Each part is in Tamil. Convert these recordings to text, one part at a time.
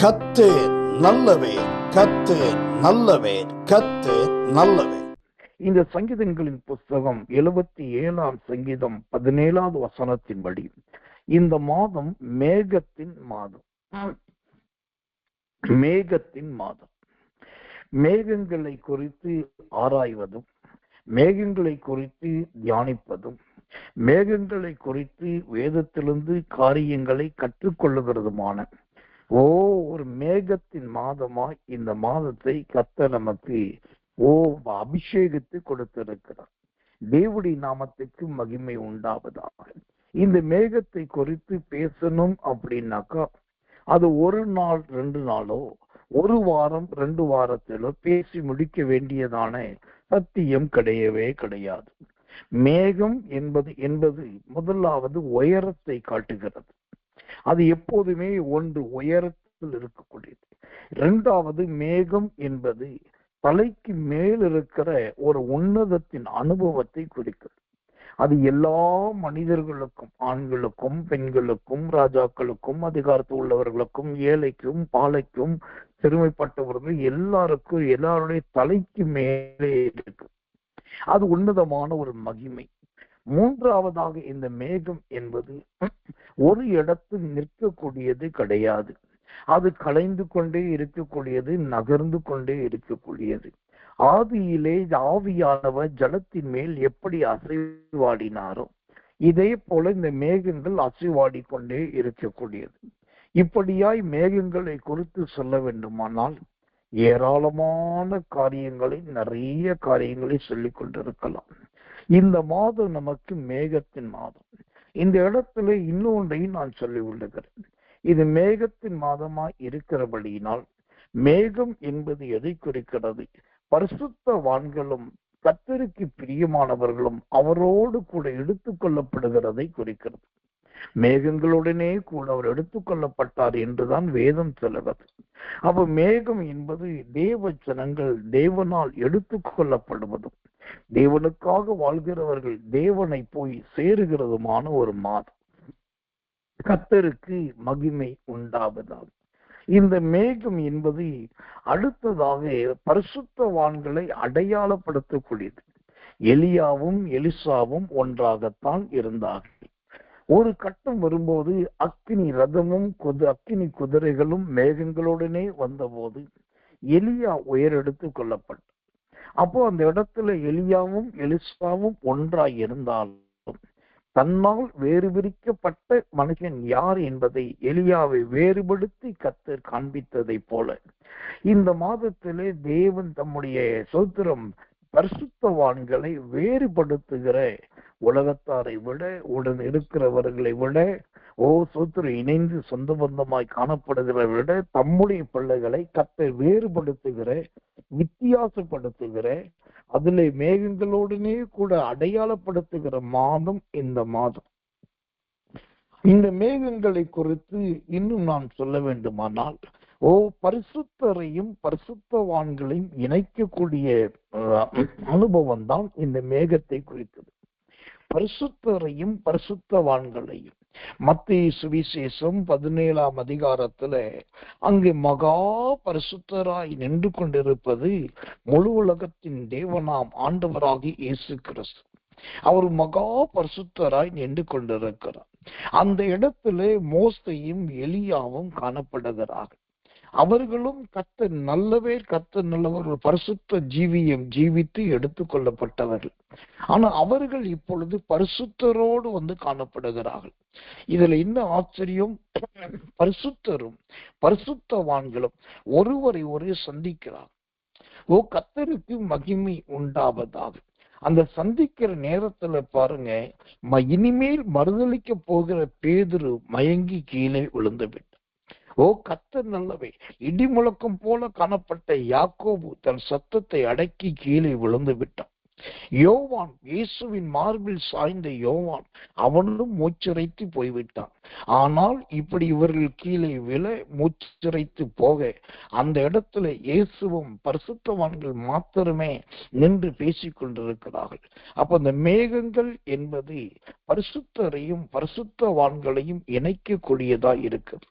கர்த்தர் நல்லவர், கர்த்தர் நல்லவர், கர்த்தர் நல்லவர். இந்த சங்கீதங்களின் புஸ்தகம் 77ஆம் சங்கீதம் 17வது வசனத்தின்படி இந்த மாதம் மேகத்தின் மாதம். மேகத்தின் மாதம். மேகங்களை குறித்து ஆராய்வதும், மேகங்களை குறித்து தியானிப்பதும், மேகங்களை குறித்து வேதத்திலிருந்து காரியங்களை கற்றுக்கொள்ளுகிறதுமான ஒரு மேகத்தின் மாதமாய் இந்த மாதத்தை கர்த்தர் நமக்கு அபிஷேகித்து கொடுத்திருக்கிறார். தேவனுடைய நாமத்துக்கு மகிமை உண்டாவதாக. இந்த மேகத்தை குறித்து பேசணும் அப்படின்னாக்கா அது ஒரு நாள் 2 நாளோ, ஒரு வாரம் 2 வாரத்திலோ பேசி முடிக்க வேண்டியதான சத்தியம் கிடையவே கிடையாது. மேகம் என்பது முதலாவது உயரத்தை காட்டுகிறது. அது எப்போதுமே ஒன்று உயரத்தில் இருக்கக்கூடியது. 2வது மேகம் என்பது தலைக்கு மேல் இருக்கிற ஒரு உன்னதத்தின் அனுபவத்தை குறிக்கிறது. அது எல்லா மனிதர்களுக்கும், ஆண்களுக்கும் பெண்களுக்கும், ராஜாக்களுக்கும், அதிகாரத்தில் உள்ளவர்களுக்கும், ஏழைக்கும் பாலைக்கும், சிறுமைப்பட்டவர்கள் எல்லாருக்கும், எல்லாருடைய தலைக்கு மேலே இருக்கு. அது உன்னதமான ஒரு மகிமை. 3வதாக இந்த மேகம் என்பது ஒரு இடத்தில் நிற்கக்கூடியது கிடையாது. அது கலைந்து கொண்டே இருக்கக்கூடியது, நகர்ந்து கொண்டே இருக்கக்கூடியது. ஆதியிலே ஆவியானவர் ஜலத்தின் மேல் எப்படி அசைவாடினாரோ இதே போல இந்த மேகங்கள் அசைவாடி கொண்டே இருக்கக்கூடியது. இப்படியாய் மேகங்களை குறித்து சொல்ல வேண்டுமானால் ஏராளமான காரியங்களை, நிறைய காரியங்களை சொல்லிக் கொண்டிருக்கலாம். இந்த மாதம் நமக்கு மேகத்தின் மாதம். இந்த இடத்துல இன்னொன்றை நான் சொல்லி உள்ளகிறேன். இது மேகத்தின் மாதமாய் இருக்கிறபடியினால் மேகம் என்பது எதை குறிக்கிறது? பரிசுத்தவான்களும் கர்த்தருக்கு பிரியமானவர்களும் அவரோடு கூட எடுத்துக் கொள்ளப்படுகிறதை குறிக்கிறது. மேகங்களுடனே கூட அவர் எடுத்துக்கொள்ளப்பட்டார் என்றுதான் வேதம் சொல்லுகிறது. அப்ப மேகம் என்பது தேவ ஜனங்கள் தேவனால் எடுத்துக் கொள்ளப்படுவதும், தேவனுக்காக வாழ்கிறவர்கள் தேவனை போய் சேருகிறதுமான ஒரு மாதம். கர்த்தருக்கு மகிமை உண்டாவதாகும். இந்த மேகம் என்பது அடுத்ததாக பரிசுத்தவான்களை அடையாளப்படுத்தக்கூடியது. எலியாவும் எலிசாவும் ஒன்றாகத்தான் இருந்தார்கள். ஒரு கட்டம் வரும்போது அக்கினி ரதமும் அக்கினி குதிரைகளும் மேகங்களுடனே வந்தபோது எலியா உயரெடுத்து கொள்ளப்பட்டார். அப்போ அந்த இடத்துல எலியாவும் எலிசாவும் ஒன்றாய் இருந்தாலும் தன்னால் வேறு பிரிக்கப்பட்ட மனுஷன் யார் என்பதை எலியாவை வேறுபடுத்தி கர்த்தர் காண்பித்ததை போல இந்த மாதத்திலே தேவன் தம்முடைய சோத்திரம் பரிசுத்தவான்களை வேறுபடுத்துகிற உலகத்தாரை விட, உடன் இருக்கிறவர்களை விட, சோத்திரம் இணைந்து சொந்த பந்தமாய் காணப்படுகிறவர்களை விட தம்முடைய பிள்ளைகளை கர்த்தர் வேறுபடுத்துகிற, வித்தியாசப்படுத்துகிற, அதிலே மேகங்களோடனே கூட அடையாளப்படுத்துகிற மாதம் இந்த மாதம். இந்த மேகங்களை குறித்து இன்னும் நான் சொல்ல வேண்டுமானால் பரிசுத்தரையும் பரிசுத்தவான்களையும் இணைக்கக்கூடிய அனுபவம் தான் இந்த மேகத்தை குறித்தது. பரிசுத்தரையும் பரிசுத்தவான்களையும் மத்தேயு சுவிசேஷம் 17ஆம் அதிகாரத்துல அங்கு மகா பரிசுத்தராய் நின்று கொண்டிருப்பது முழு உலகத்தின் தேவனாம் ஆண்டவராகி இயேசு கிறிஸ்து. அவர் மகா பரிசுத்தராய் நின்று கொண்டிருக்கிறார். அந்த இடத்திலே மோசேயும் எலியாவும் காணப்படுகிறார்கள். அவர்களும் கர்த்தர் நல்லவர் பரிசுத்த ஜீவியம் ஜீவித்து எடுத்துக் கொள்ளப்பட்டவர்கள். ஆனா அவர்கள் இப்பொழுது பரிசுத்தரோடு வந்து காணப்படுகிறார்கள். இதுல இன்னும் ஆச்சரியம், பரிசுத்தரும் பரிசுத்தவான்களும் ஒருவரை சந்திக்கிறார். கர்த்தருக்கு மகிமை உண்டாவதாக. அந்த சந்திக்கிற நேரத்துல பாருங்க, இனிமேல் மறுதலிக்க போகிற பேதுரு மயங்கி கீழே விழுந்து விட்டார். கர்த்தர் நல்லவே. இடி முழக்கம் போல காணப்பட்ட யாக்கோபு தன் சத்தத்தை அடக்கி கீழே விழுந்து விட்டான். யோவான், இயேசுவின் மார்பில் சாய்ந்த யோவான், அவனும் மூச்சிறைத்து போய்விட்டான். ஆனால் இப்படி இவர்கள் கீழே விழ மூச்சிறைத்து போக அந்த இடத்துல இயேசுவும் பரிசுத்தவான்கள் மாத்திரமே நின்று பேசிக் கொண்டிருக்கிறார்கள். அப்ப அந்த மேகங்கள் என்பது பரிசுத்தரையும் பரிசுத்தவான்களையும் இணைக்கக்கூடியதா இருக்குது.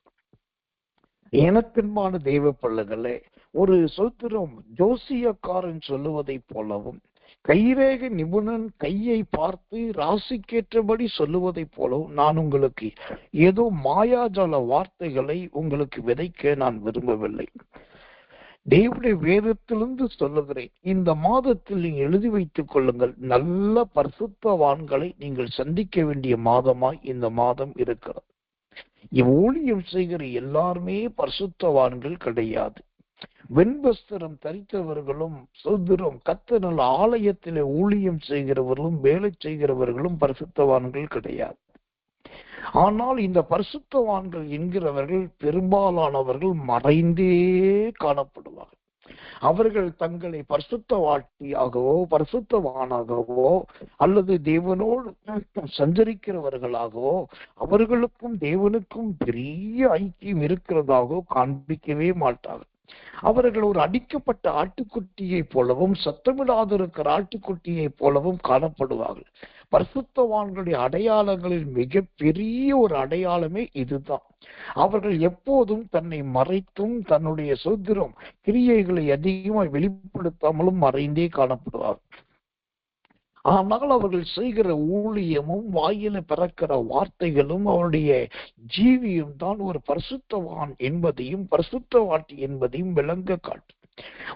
எனக்கன்பான தெய்வ பிள்ளைகளே, ஒரு சூத்திரம் ஜோசியக்காரன் சொல்லுவதை போலவும், கைரேக நிபுணன் கையை பார்த்து ராசிக்கேற்றபடி சொல்லுவதை போலவும் நான் உங்களுக்கு ஏதோ மாயாஜால வார்த்தைகளை உங்களுக்கு விதைக்க நான் விரும்பவில்லை. தேவனுடைய வேதத்திலிருந்து சொல்லுகிறேன். இந்த மாதத்தில் நீங்கள் எழுதி வைத்துக் கொள்ளுங்கள். நல்ல பரிசுத்தவான்களை நீங்கள் சந்திக்க வேண்டிய மாதமாய் இந்த மாதம் இருக்கிறது. ஊழியம் செய்கிற எல்லாருமே பரிசுத்தவான்கள் கிடையாது. வெண்வஸ்திரம் தரித்தவர்களும் சுதந்திரம் கர்த்தர் ஆலயத்திலே ஊழியம் செய்கிறவர்களும் வேலை செய்கிறவர்களும் பரிசுத்தவான்கள் கிடையாது. ஆனால் இந்த பரிசுத்தவான்கள் என்கிறவர்கள் பெரும்பாலானவர்கள் மறைந்தே காணப்படுவார்கள். அவர்கள் தங்களை பரிசுத்தவாட்டியாகவோ பரிசுத்தவானாகவோ அல்லது தேவனோடு சஞ்சரிக்கிறவர்களாகவோ அவர்களுக்கும் தேவனுக்கும் பெரிய ஐக்கியம் இருக்கிறதாகவோ காண்பிக்கவே மாட்டார்கள். அவர்கள் ஒரு அடிக்கப்பட்ட ஆட்டுக்குட்டியை போலவும் சத்தமிடாதிருக்கிற ஆட்டுக்குட்டியை போலவும் காணப்படுவார்கள். பரிசுத்தவான்களுடைய அடையாளங்களில் மிக பெரிய ஒரு அடையாளமே இதுதான். அவர்கள் எப்போதும் தன்னை மறைத்தும் தன்னுடைய சுதந்திரம் கிரியைகளை அதிகமாக வெளிப்படுத்தாமலும் மறைந்தே காணப்படுவார்கள். ஆனால் அவர்கள் செய்கிற ஊழியமும் வாயில பிறக்கிற வார்த்தைகளும் அவருடைய ஜீவியும் தான் ஒரு பரிசுத்தவான் என்பதையும் பரிசுத்தவாட்டி என்பதையும் விளங்க காட்டும்.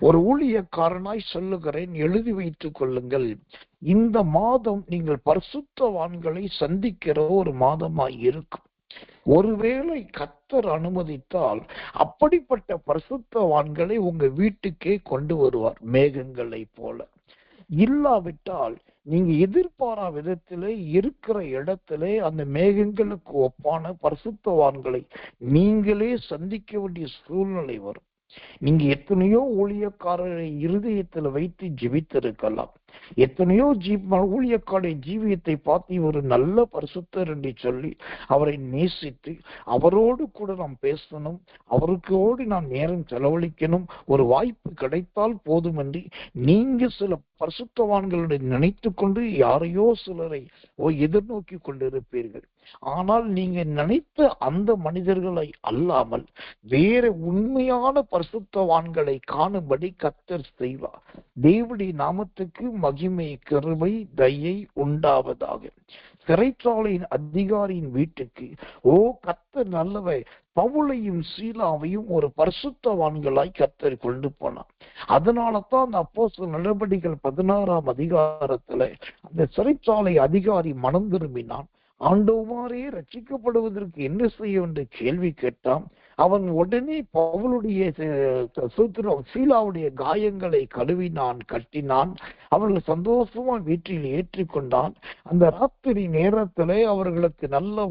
ஒரு ஊழியக்காரனாய் சொல்லுகிறேன், எழுதி வைத்துக் கொள்ளுங்கள். இந்த மாதம் நீங்கள் பரிசுத்தவான்களை சந்திக்கிற ஒரு மாதமாய் இருக்கும். ஒருவேளை கர்த்தர் அனுமதித்தால் அப்படிப்பட்ட பரிசுத்தவான்களை உங்க வீட்டுக்கே கொண்டு வருவார் மேகங்களை போல. இல்லாவிட்டால் நீங்க எதிர்பாரா விதத்திலே இருக்கிற இடத்திலே அந்த மேகங்களுக்கு ஒப்பான பரிசுத்தவான்களை நீங்களே சந்திக்க வேண்டிய சூழ்நிலை வரும். நீங்க எத்தனையோ ஊழியக்காரரை இருதயத்துல வைத்து ஜெபித்திருக்கலாம். எத்தனையோ ஊழியக்காரருடைய ஜீவியத்தை பார்த்து ஒரு நல்ல பரிசுத்தர் என்று சொல்லி அவரை நேசித்து அவரோடு கூட நாம் பேசணும், அவருக்கோடு நாம் நேரம் செலவழிக்கணும், ஒரு வாய்ப்பு கிடைத்தால் போதும் என்று நீங்க சில பரிசுத்தவான்களை நினைத்து கொண்டு யாரையோ சிலரை எதிர்நோக்கி கொண்டிருப்பீர்கள். ஆனால் நீங்க நினைத்த அந்த மனிதர்களை அல்லாமல் வேற உண்மையான பரிசுத்தவான்களை காணும்படி கர்த்தர் செய்வார். தேவனுடைய நாமத்துக்கு மகிமை கிருபை தயை உண்டாவதாக. சிறைச்சாலையின் அதிகாரியின் வீட்டுக்கு கர்த்தர் நல்லவை பவுலையும் சீலாவையும் ஒரு பரிசுத்தவான்களாய் கர்த்தர் கொண்டு போனார். அதனால தான் அந்த அப்போஸ்தலர் நடபடிகள் 16ஆம் அதிகாரத்துல அந்த சிறைச்சாலை அதிகாரி மனம் திரும்பினான். ஆண்டவரே, ரட்சிக்கப்படுவதற்கு என்ன செய்ய என்று கேள்வி கேட்டான். அவன் உடனே பவுலுடைய சீலாவுடைய காயங்களை கழுவினான், கட்டினான். அவர்கள் சந்தோஷமா வீட்டில் ஏற்றிக்கொண்டான். அந்த ராத்திரி நேரத்திலே அவர்களுக்கு நல்ல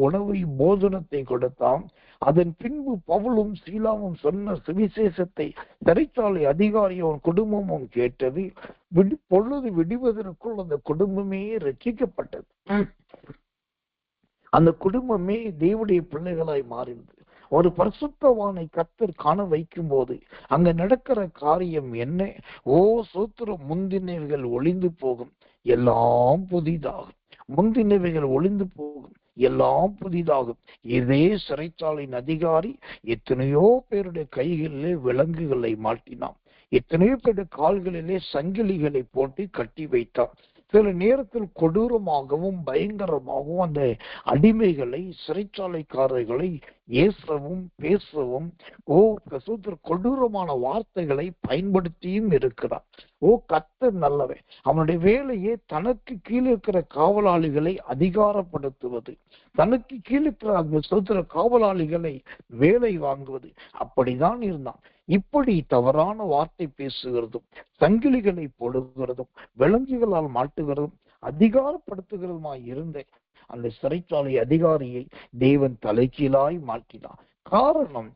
உணவை போஜனத்தை கொடுத்தான். அதன் பின்பு பவுலும் சீலாவும் சொன்ன சுவிசேஷத்தை சிறைச்சாலை அதிகாரி அவன் குடும்பமும் கேட்டது. பொழுது விடுவதற்குள் அந்த குடும்பமே ரட்சிக்கப்பட்டது. அந்த குடும்பமே தேவனுடைய பிள்ளைகளாய் மாறினது. ஒரு பரிசுத்தவானை கர்த்தர் காண வைக்கும் போது அங்க நடக்கிற காரியம் என்ன? சோத்திரம், முந்தினவைகள் ஒளிந்து போகும், எல்லாம் புதிதாகும். முந்தினவைகள் ஒளிந்து போகும், எல்லாம் புதிதாகும். இதே சிறைச்சாலையின் அதிகாரி எத்தனையோ பேருடைய கைகளிலே விலங்குகளை மாட்டினான், எத்தனையோ பேருடைய கால்களிலே சங்கிலிகளை போட்டு கட்டி வைத்தான். சில நேரத்தில் கொடூரமாகவும் பயங்கரமாகவும் அந்த அடிமைகளை சிறைச்சாலைக்காரர்களை ஏசவும் பேசவும் கொடூரமான வார்த்தைகளை பயன்படுத்தியும் இருக்கிறார். கர்த்தர் நல்லவன். அவனுடைய வேலையே தனக்கு கீழே இருக்கிற காவலாளிகளை அதிகாரப்படுத்துவது, தனக்கு கீழே இருக்கிற காவலாளிகளை வேலை வாங்குவது. அப்படிதான் இருந்தான். இப்படி தவறான வார்த்தை பேசுகிறதும் சங்கிலிகளை போடுகிறதும் விலங்குகளால் மாட்டுகிறதும் அதிகாரப்படுத்துகிறதுமாய் இருந்த அந்த சிறைச்சாலை அதிகாரியை தேவன் தலைகீழாய் மாற்றினார். காரணம்,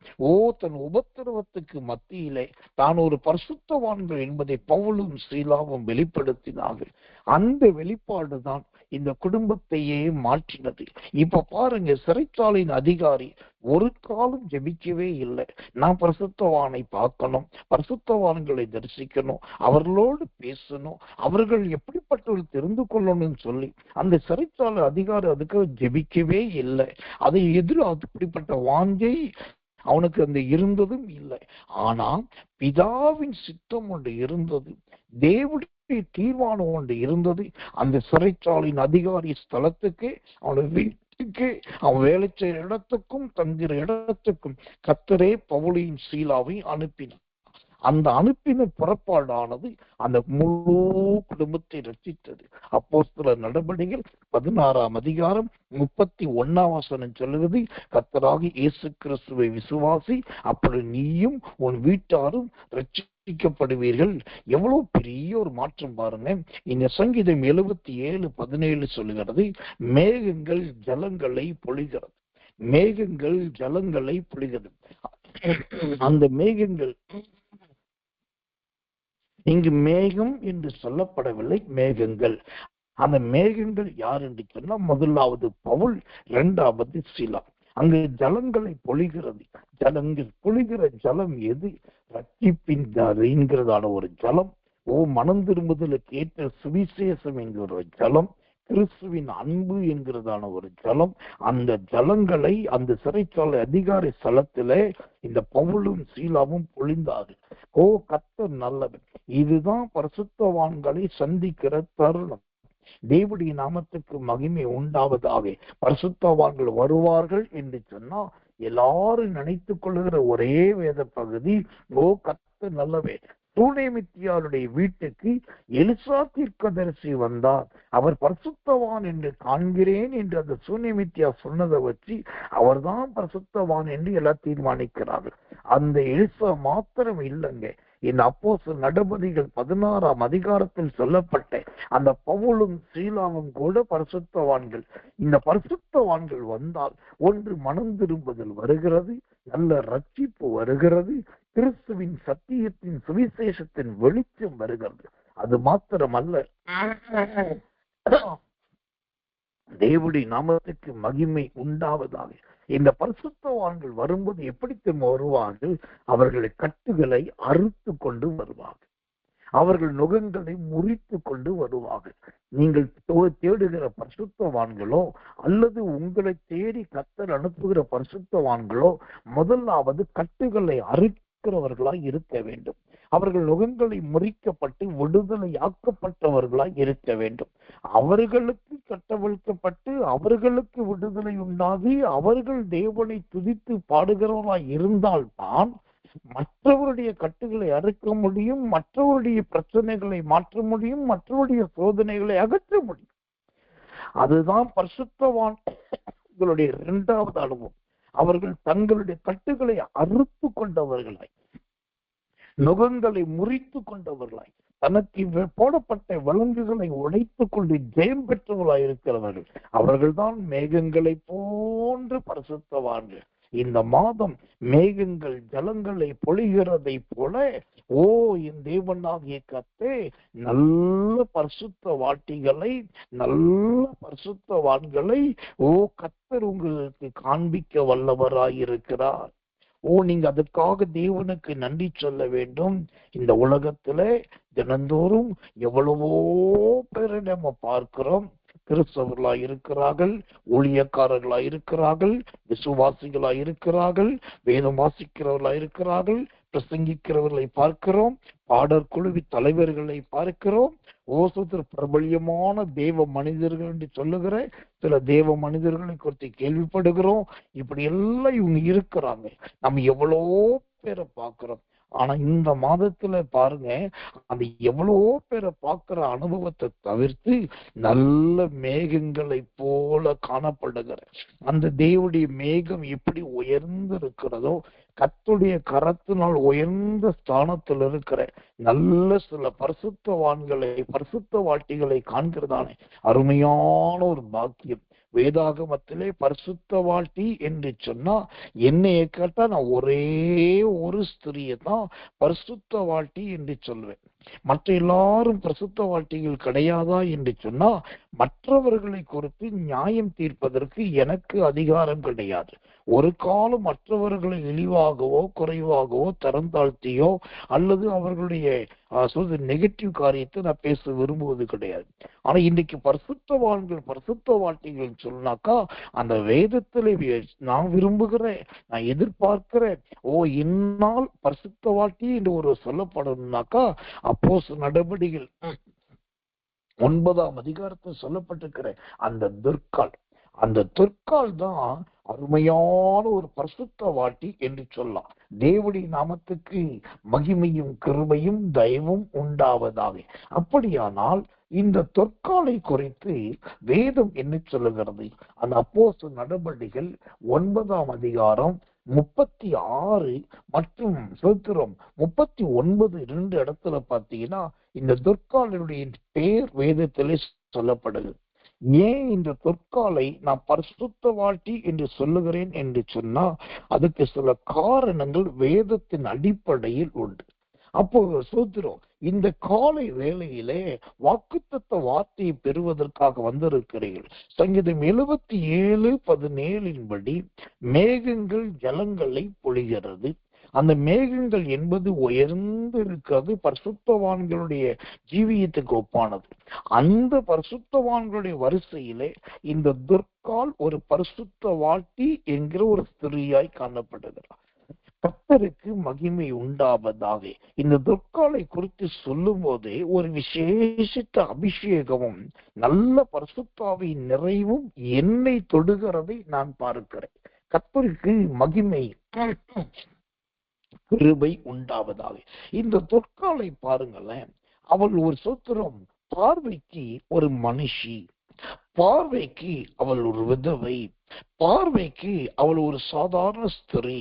தன் உபத்திரவத்துக்கு மத்தியிலே தான் ஒரு பரிசுத்தவான்கள் என்பதை பவுலும் சீலாவும் வெளிப்படுத்தினார்கள். அந்த வெளிப்பாடுதான் இந்த குடும்பத்தையே மாற்றினது. இப்ப பாருங்க, சிறைச்சாலையின் அதிகாரி ஒரு காலம் ஜெபிக்கவே இல்லை. நான் பரிசுத்தவானை பார்க்கணும், பரிசுத்தவான்களை தரிசிக்கணும், அவர்களோடு பேசணும், அவர்கள் எப்படிப்பட்டவர்கள் தெரிந்து கொள்ளணும்னு சொல்லி அந்த சிறைச்சாலை அதிகாரி அதுக்கு ஜெபிக்கவே இல்லை. அதை அப்படிப்பட்ட வாஞ்சை அவனுக்கு அந்த இருந்ததும் இல்லை. ஆனா பிதாவின் சித்தம் ஒன்று இருந்தது, தேவனுடைய தீர்மானம் ஒன்று இருந்தது. அந்த சிறைச்சாலையின் அதிகாரி ஸ்தலத்துக்கு, அவனுடைய வீட்டுக்கு, அவன் வேலை செய்கிற இடத்துக்கும் தங்குகிற இடத்துக்கும் கர்த்தரே பவுலையும் சீலாவை அனுப்பினார். அந்த அனுப்பின புறப்பாடானது அந்த முழு குடும்பத்தை ரட்சித்தது. அப்போஸ்தலர் நடபடிகள் 16ஆம் அதிகாரம் 31 சொல்லுவது, கர்த்தராகிய இயேசு கிறிஸ்துவை விசுவாசி, அப்படி நீயும் உன் வீட்டாரும் ரட்சிக்கப்படுவீர்கள். எவ்வளவு பெரிய ஒரு மாற்றம் பாருங்க. இந்த சங்கீதம் 77:17 சொல்லுகிறது, மேகங்கள் ஜலங்களை பொழிகிறது. மேகங்கள் ஜலங்களை பொழிகிறது. அந்த மேகங்கள், இங்கு மேகம் என்று சொல்லப்படவில்லை, மேகங்கள். அந்த மேகங்கள் யார் என்று சொன்னா, முதலாவது பவுல், இரண்டாவது சீலா. அங்கு ஜலங்களை பொழிகிறது. ஜலங்கள் பொழிகிற ஜலம் எது? ரட்சிப்பின் என்கிறதான ஒரு ஜலம். மனம் திரும்புதலுக்கு ஏற்ற சுவிசேஷம் என்கிற ஒரு ஜலம், கிறிஸ்துவின் அன்பு என்கிறதான ஒரு ஜலம். அந்த ஜலங்களை அந்த சிறைச்சாலை அதிகாரி ஸ்தலத்திலே இந்த பவுலும் சீலாவும் பொழிந்தார்கள். கர்த்தர் நல்லவர். இதுதான் பரிசுத்தவான்களை சந்திக்கிற தருணம். தேவனுடைய நாமத்துக்கு மகிமை உண்டாவதாக. பரிசுத்தவான்கள் வருவார்கள் என்று சொன்னா எல்லாரும் நினைத்துக் கொள்ளுகிற ஒரே வேத பகுதி, கர்த்தர் நல்லவே. சூனேமித்தியாருடைய வீட்டுக்கு எலிசா தீர்க்கதரிசி வந்தார். அவர் பரிசுத்தவான் என்று காண்கிறேன் என்று அந்த சூனேமித்தியா சொன்னதை வச்சு அவர்தான் பரிசுத்தவான் என்று எல்லாம் தீர்மானிக்கிறார்கள். அந்த எலிசா மாத்திரம் இல்லைங்க. இந்த அப்போஸ்தலர் நடபடிகள் 16ஆம் அதிகாரத்தில் சொல்லப்பட்ட அந்த பவுலும் சீலாவும் கூட பரிசுத்தவான்கள். இந்த பரிசுத்தவான்கள் வந்தால் ஒன்று மனம் திரும்புதல் வருகிறது, நல்ல ரட்சிப்பு வருகிறது, கிறிஸ்துவின் சத்தியத்தின் சுவிசேஷத்தின் வெளிச்சம் வருகிறது. அது மாத்திரமல்ல, தேவனுடைய நாமத்துக்கு மகிமை உண்டாவதாக. இந்த பரிசுத்தவான்கள் வரும்போது எப்படி வருவார்கள்? அவர்களை கட்டுகளை அறுத்து கொண்டு வருவார்கள். அவர்கள் நுகங்களை முறித்து கொண்டு வருவார்கள். நீங்கள் தேடுகிற பரிசுத்தவான்களோ அல்லது உங்களை தேடி கர்த்தர் அனுப்புகிற பரிசுத்தவான்களோ முதலாவது கட்டுகளை அறுக்கிறவர்களாய் இருக்க வேண்டும். அவர்கள் நுகங்களை முறிக்கப்பட்டு விடுதலை ஆக்கப்பட்டவர்களாய் இருக்க வேண்டும். அவர்களுக்கு கட்டவிழ்க்கப்பட்டு அவர்களுக்கு விடுதலை உண்டாகி அவர்கள் தேவனை துதித்து பாடுகிறவர்களாய் இருந்தால்தான் மற்றவருடைய கட்டுகளை அறுக்க முடியும், மற்றவருடைய பிரச்சனைகளை மாற்ற முடியும், மற்றவருடைய சோதனைகளை அகற்ற முடியும். அதுதான் பரிசுத்தவான்களுடைய இரண்டாவது அனுபவம். அவர்கள் தங்களுடைய கட்டுகளை அறுத்து கொண்டவர்களாய், நுகங்களை முறித்து கொண்டவர்களாய், தனக்கு போடப்பட்ட விலங்குகளை உடைத்துக் கொண்டு ஜெயம் பெற்றவர்களாய் இருக்கிறவர்கள். அவர்கள்தான் மேகங்களை போன்று பரிசுத்தவான்கள். இந்த மாதம் மேகங்கள் ஜலங்களை பொழிகிறதை போல என் தேவனாகிய கர்த்தரே நல்ல பரிசுத்தவாட்டிகளை, நல்ல பரிசுத்தவான்களை கர்த்தர் உங்களுக்கு காண்பிக்க வல்லவராயிருக்கிறார். நீங்க அதுக்காக தேவனுக்கு நன்றி சொல்ல வேண்டும். இந்த உலகத்துல தினந்தோறும் எவ்வளவோ பேரை நம்ம பார்க்கிறோம். கிறிஸ்தவர்களாய் இருக்கிறார்கள், ஊழியக்காரர்களாய் இருக்கிறார்கள், விசுவாசிகளாய் இருக்கிறார்கள், வேதம் வாசிக்கிறவர்களாய் இருக்கிறார்கள், பிரசங்கிக்கிறவர்களை பார்க்கிறோம், பாடற் குழுவி தலைவர்களை பார்க்கிறோம், பிரபலியமான தேவ மனிதர்கள் என்று சொல்லுகிற சில தேவ மனிதர்களை குறித்து கேள்விப்படுகிறோம். இப்படி எல்லாம் இவங்க இருக்கிறாங்க. நம்ம எவ்வளோ பேரை பார்க்கிறோம். ஆனா இந்த மாதத்துல பாருங்க, அந்த எவ்வளவோ பேரை பார்க்கிற அனுபவத்தை தவிர்த்து நல்ல மேகங்களை போல காணப்படுகிற அந்த தேவனுடைய மேகம் எப்படி உயர்ந்து இருக்கிறதோ, கர்த்தருடைய கரத்தினால் உயர்ந்த ஸ்தானத்தில் இருக்கிற நல்ல சில பரிசுத்தவான்களை, பரிசுத்தவாட்டிகளை காண்கிறதானே அருமையான ஒரு பாக்கியம். வேதாகமத்திலே பரிசுத்தவாட்டி என்று சொன்னா என்னைய கேட்டா நான் ஒரே ஒரு ஸ்திரியை தான் பரிசுத்தவாட்டி என்று சொல்வேன். மற்ற எல்லாரும் பரிசுத்தவாட்டிகள் கிடையாதா என்று சொன்னா மற்றவர்களை குறித்து நியாயம் தீர்ப்பதற்கு எனக்கு அதிகாரம் கிடையாது. ஒரு காலம் மற்றவர்களை இழிவாகவோ குறைவாகவோ தரம் தாழ்த்தியோ அல்லது அவர்களுடைய நெகட்டிவ் காரியத்தை நான் பேச விரும்புவது கிடையாது. ஆனா இன்னைக்கு பரிசுத்த வாழ்க்கைகள் சொன்னாக்கா அந்த வேதத்திலே நான் விரும்புகிறேன், நான் எதிர்பார்க்கிறேன். இந்நாள் பரிசுத்த வாழ்க்கை என்று ஒரு சொல்லப்படணும்னாக்கா அப்போஸ்தலர் நடபடிகள் 9ஆம் அதிகாரத்தில் சொல்லப்பட்டிருக்கிற அந்த தொற்கால் தான் அருமையான ஒரு பரிசுத்த வாழ்க்கை என்று சொல்லலாம். தேவனுடைய நாமத்துக்கு மகிமையும் கிருபையும் தயவும் உண்டாவதாக. அப்படியானால் இந்த தொற்காலை குறித்து வேதம் என்ன சொல்லுகிறது? அந்த அப்போஸ்தலர் நடபடிகள் 9ஆம் அதிகாரம் 36 மற்றும் 39 2 இடத்துல பாத்தீங்கன்னா இந்த தொற்காலனுடைய பெயர் வேதத்திலே சொல்லப்படுது. ஏன் இந்த தொற்காலை நான் பரிசுத்த வாழ்க்கை என்று சொல்லுகிறேன் என்று சொன்னா அதுக்கு சில காரணங்கள் வேதத்தின் அடிப்படையில் உண்டு. அப்போ சோத்திரம் இந்த காலை வேளையிலே வாக்குத்தத்த வார்த்தையை பெறுவதற்காக வந்திருக்கிறீர்கள். சங்கீதம் 77:17 படி மேகங்கள் ஜலங்களை பொழிகிறது. அந்த மேகங்கள் என்பது உயர்ந்து இருக்கிறது, பரிசுத்தவான்களுடைய ஜீவியத்துக்கு ஒப்பானது. அந்த பரிசுத்தவான்களுடைய வரிசையிலே இந்த துர்கால் ஒரு பரிசுத்த வாழ்க்கை என்கிற ஒரு ஸ்திரீயாய் காணப்படுகிறார். கர்த்தருக்கு மகிமை உண்டாவதாக. இந்த துர்காலை குறித்து சொல்லும் போதே ஒரு விசேஷித்த அபிஷேகமும் நல்ல பரிசுத்தாவின் நிறைவும் என்னை தொடுகிறதை நான் பார்க்கிறேன். கர்த்தருக்கு மகிமை கிருபை உண்டாவதாக. இந்த தொற்காலை பாருங்களேன், அவள் ஒரு சோத்திரம் பார்வைக்கு ஒரு மனுஷி, பார்வைக்கு அவள் ஒரு விதவை, பார்வைக்கு அவள் ஒரு சாதாரண ஸ்திரீ,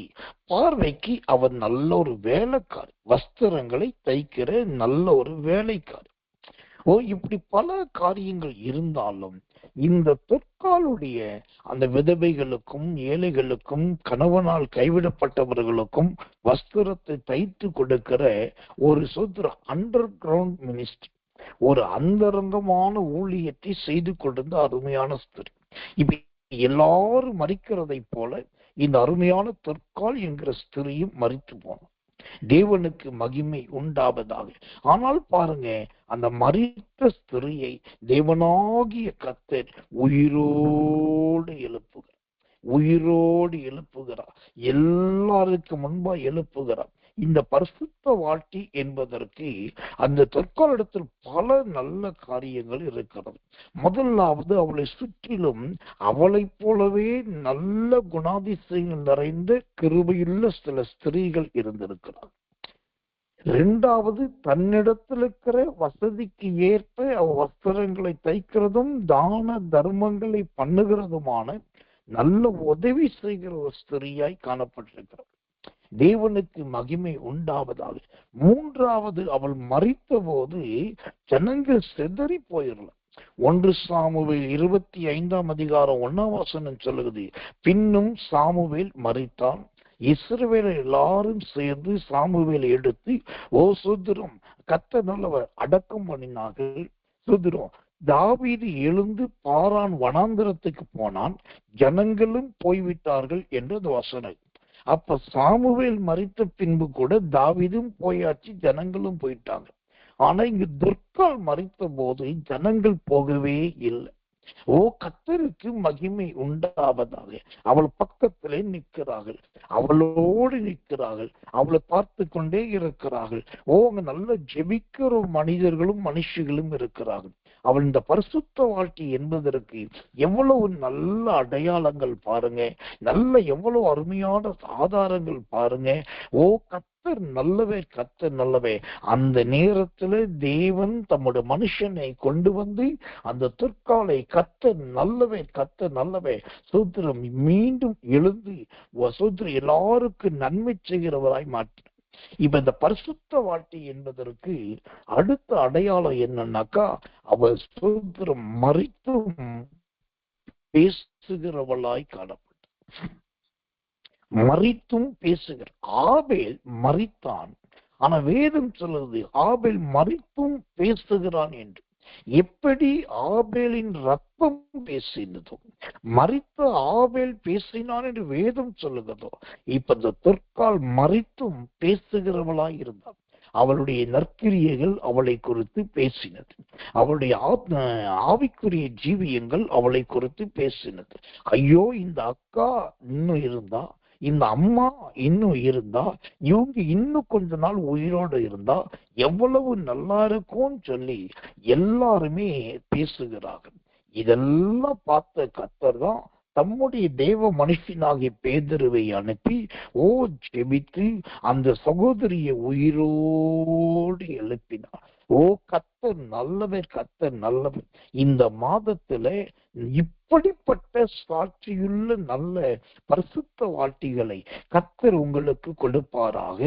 பார்வைக்கு அவள் நல்ல ஒரு வேலைக்காரி, வஸ்திரங்களை தைக்கிற நல்ல ஒரு வேலைக்காரி. இப்படி பல காரியங்கள் இருந்தாலும் இந்த தொற்காலுடைய அந்த விதவைகளுக்கும் ஏழைகளுக்கும் கணவனால் கைவிடப்பட்டவர்களுக்கும் வஸ்திரத்தை தைத்து கொடுக்கிற ஒரு அண்டர் கிரவுண்ட் மினிஸ்ட்ரி, ஒரு அந்தரங்கமான ஊழியத்தை செய்து கொண்டிருந்த அருமையான ஸ்திரீ. இப்ப எல்லாரும் மறிக்கிறதை போல இந்த அருமையான தொற்கால் என்கிற ஸ்திரீயும் மறித்து போனோம். தேவனுக்கு மகிமை உண்டாவதாக. ஆனால் பாருங்க, அந்த மரித்த ஸ்திரியை தேவனாகிய கர்த்தர் உயிரோடு எழுப்புகிறார், எல்லாருக்கு முன்பா எழுப்புகிறார். இந்த பரிசுத்த வாழ்க்கை என்பதற்கு அந்த தொற்காலத்தில் பல நல்ல காரியங்கள் இருக்கிறது. முதலாவது, அவளை சுற்றிலும் அவளை போலவே நல்ல குணாதிசயங்கள் நிறைந்த கிருபையுள்ள சில ஸ்திரீகள் இருந்திருக்கிறார். இரண்டாவது, தன்னிடத்தில் இருக்கிற வசதிக்கு ஏற்ப அவ வஸ்திரங்களை தைக்கிறதும் தான தர்மங்களை பண்ணுகிறதுமான நல்ல உதவி செய்கிற ஒரு ஸ்திரீயாய் காணப்பட்டிருக்கிறார். தேவனுக்கு மகிமை உண்டாவதாக. மூன்றாவது, அவள் மரித்த போது ஜனங்கள் சிதறி போயிடல. 1 சாமுவேல் 25ஆம் அதிகாரம் 1ஆம் வசனம் சொல்லுகிறது, பின்னும் சாமுவேல் மரித்தான், இஸ்ரவேலர் எல்லாரும் சேர்ந்து சாமுவேலை எடுத்து சோதரம் கர்த்தர் நல்லவர் அடக்கம் பண்ணினார்கள். சோதரம் தாவீது எழுந்து பாரான் வனாந்திரத்துக்கு போனான், ஜனங்களும் போய்விட்டார்கள் என்று அந்த வசனம். அப்ப சாமுவேல் மரித்த பின்பு கூட தாவீதும் போயாச்சு, ஜனங்களும் போயிட்டாங்க. ஆனா இங்கு துர்கால் மரித்த போது ஜனங்கள் போகவே இல்லை. கர்த்தருக்கு மகிமை உண்டாவதாக. அவள் பக்கத்திலே நிற்கிறார்கள், அவளோடு நிற்கிறார்கள், அவளை பார்த்து கொண்டே இருக்கிறார்கள். அங்க நல்ல ஜெபிக்கிற மனிதர்களும் மனுஷிகளும் இருக்கிறார்கள். அவள் இந்த பரிசுத்த வாழ்க்கை என்பதற்கு எவ்வளவு நல்ல அடையாளங்கள் பாருங்க, நல்ல எவ்வளவு அருமையான ஆதாரங்கள் பாருங்க. கர்த்தர் நல்லவே, கர்த்தர் நல்லவே. அந்த நேரத்துல தேவன் தம்முடைய மனுஷனை கொண்டு வந்து அந்த தொற்காலை கர்த்தர் நல்லவே, கர்த்தர் நல்லவே சூத்திரம் மீண்டும் எழுந்து சூத்திரம் எல்லாருக்கும் நன்மை செய்கிறவராய் மாற்றி. இப்ப இந்த பரிசுத்த வாழ்க்கை என்பதற்கு அடுத்த அடையாளம் என்னன்னாக்கா, அவள் சூத்திரம் மரித்தும் பேசுகிறவளாய் காணப்பட்ட, மரித்தும் பேசுகிற. ஆபேல் மரித்தான், ஆனா வேதம் சொல்லுது ஆபேல் மரித்தும் பேசுகிறான் என்று. எப்படி ஆபேலின் ரத்தம் பேசினதோ, மரித்த ஆபேல் பேசினான் என்று வேதம் சொல்லுகிறதோ, இப்ப இந்த தொற்கால் மரித்தும் பேசுகிறவளாய் இருந்தாள். அவளுடைய நற்கிரியைகள் அவளை குறித்து பேசினது. அவளுடைய ஆவிக்குரிய ஜீவியங்கள் அவளை குறித்து பேசினது. ஐயோ, இந்த அக்கா இன்னும் இருந்தா, இந்த அம்மா இன்னும் இருந்தா, இவங்க இன்னும் கொஞ்ச நாள் உயிரோடு இருந்தா எவ்வளவு நல்லா இருக்கும்னு சொல்லி எல்லாருமே பேசுகிறார்கள். இதெல்லாம் பார்த்த கர்த்தர் தான் தம்முடைய தேவ மனுஷனாகிய பேதுருவை அனுப்பி ஜெபித்து அந்த சகோதரியை உயிரோடு எழுப்பினார். கர்த்தர் நல்லவர், கர்த்தர் நல்லவர். இந்த மாதத்துல இப்படிப்பட்ட சாட்சியுள்ள நல்ல பரிசுத்த வாழ்க்கைகளை கர்த்தர் உங்களுக்கு கொடுப்பாராக.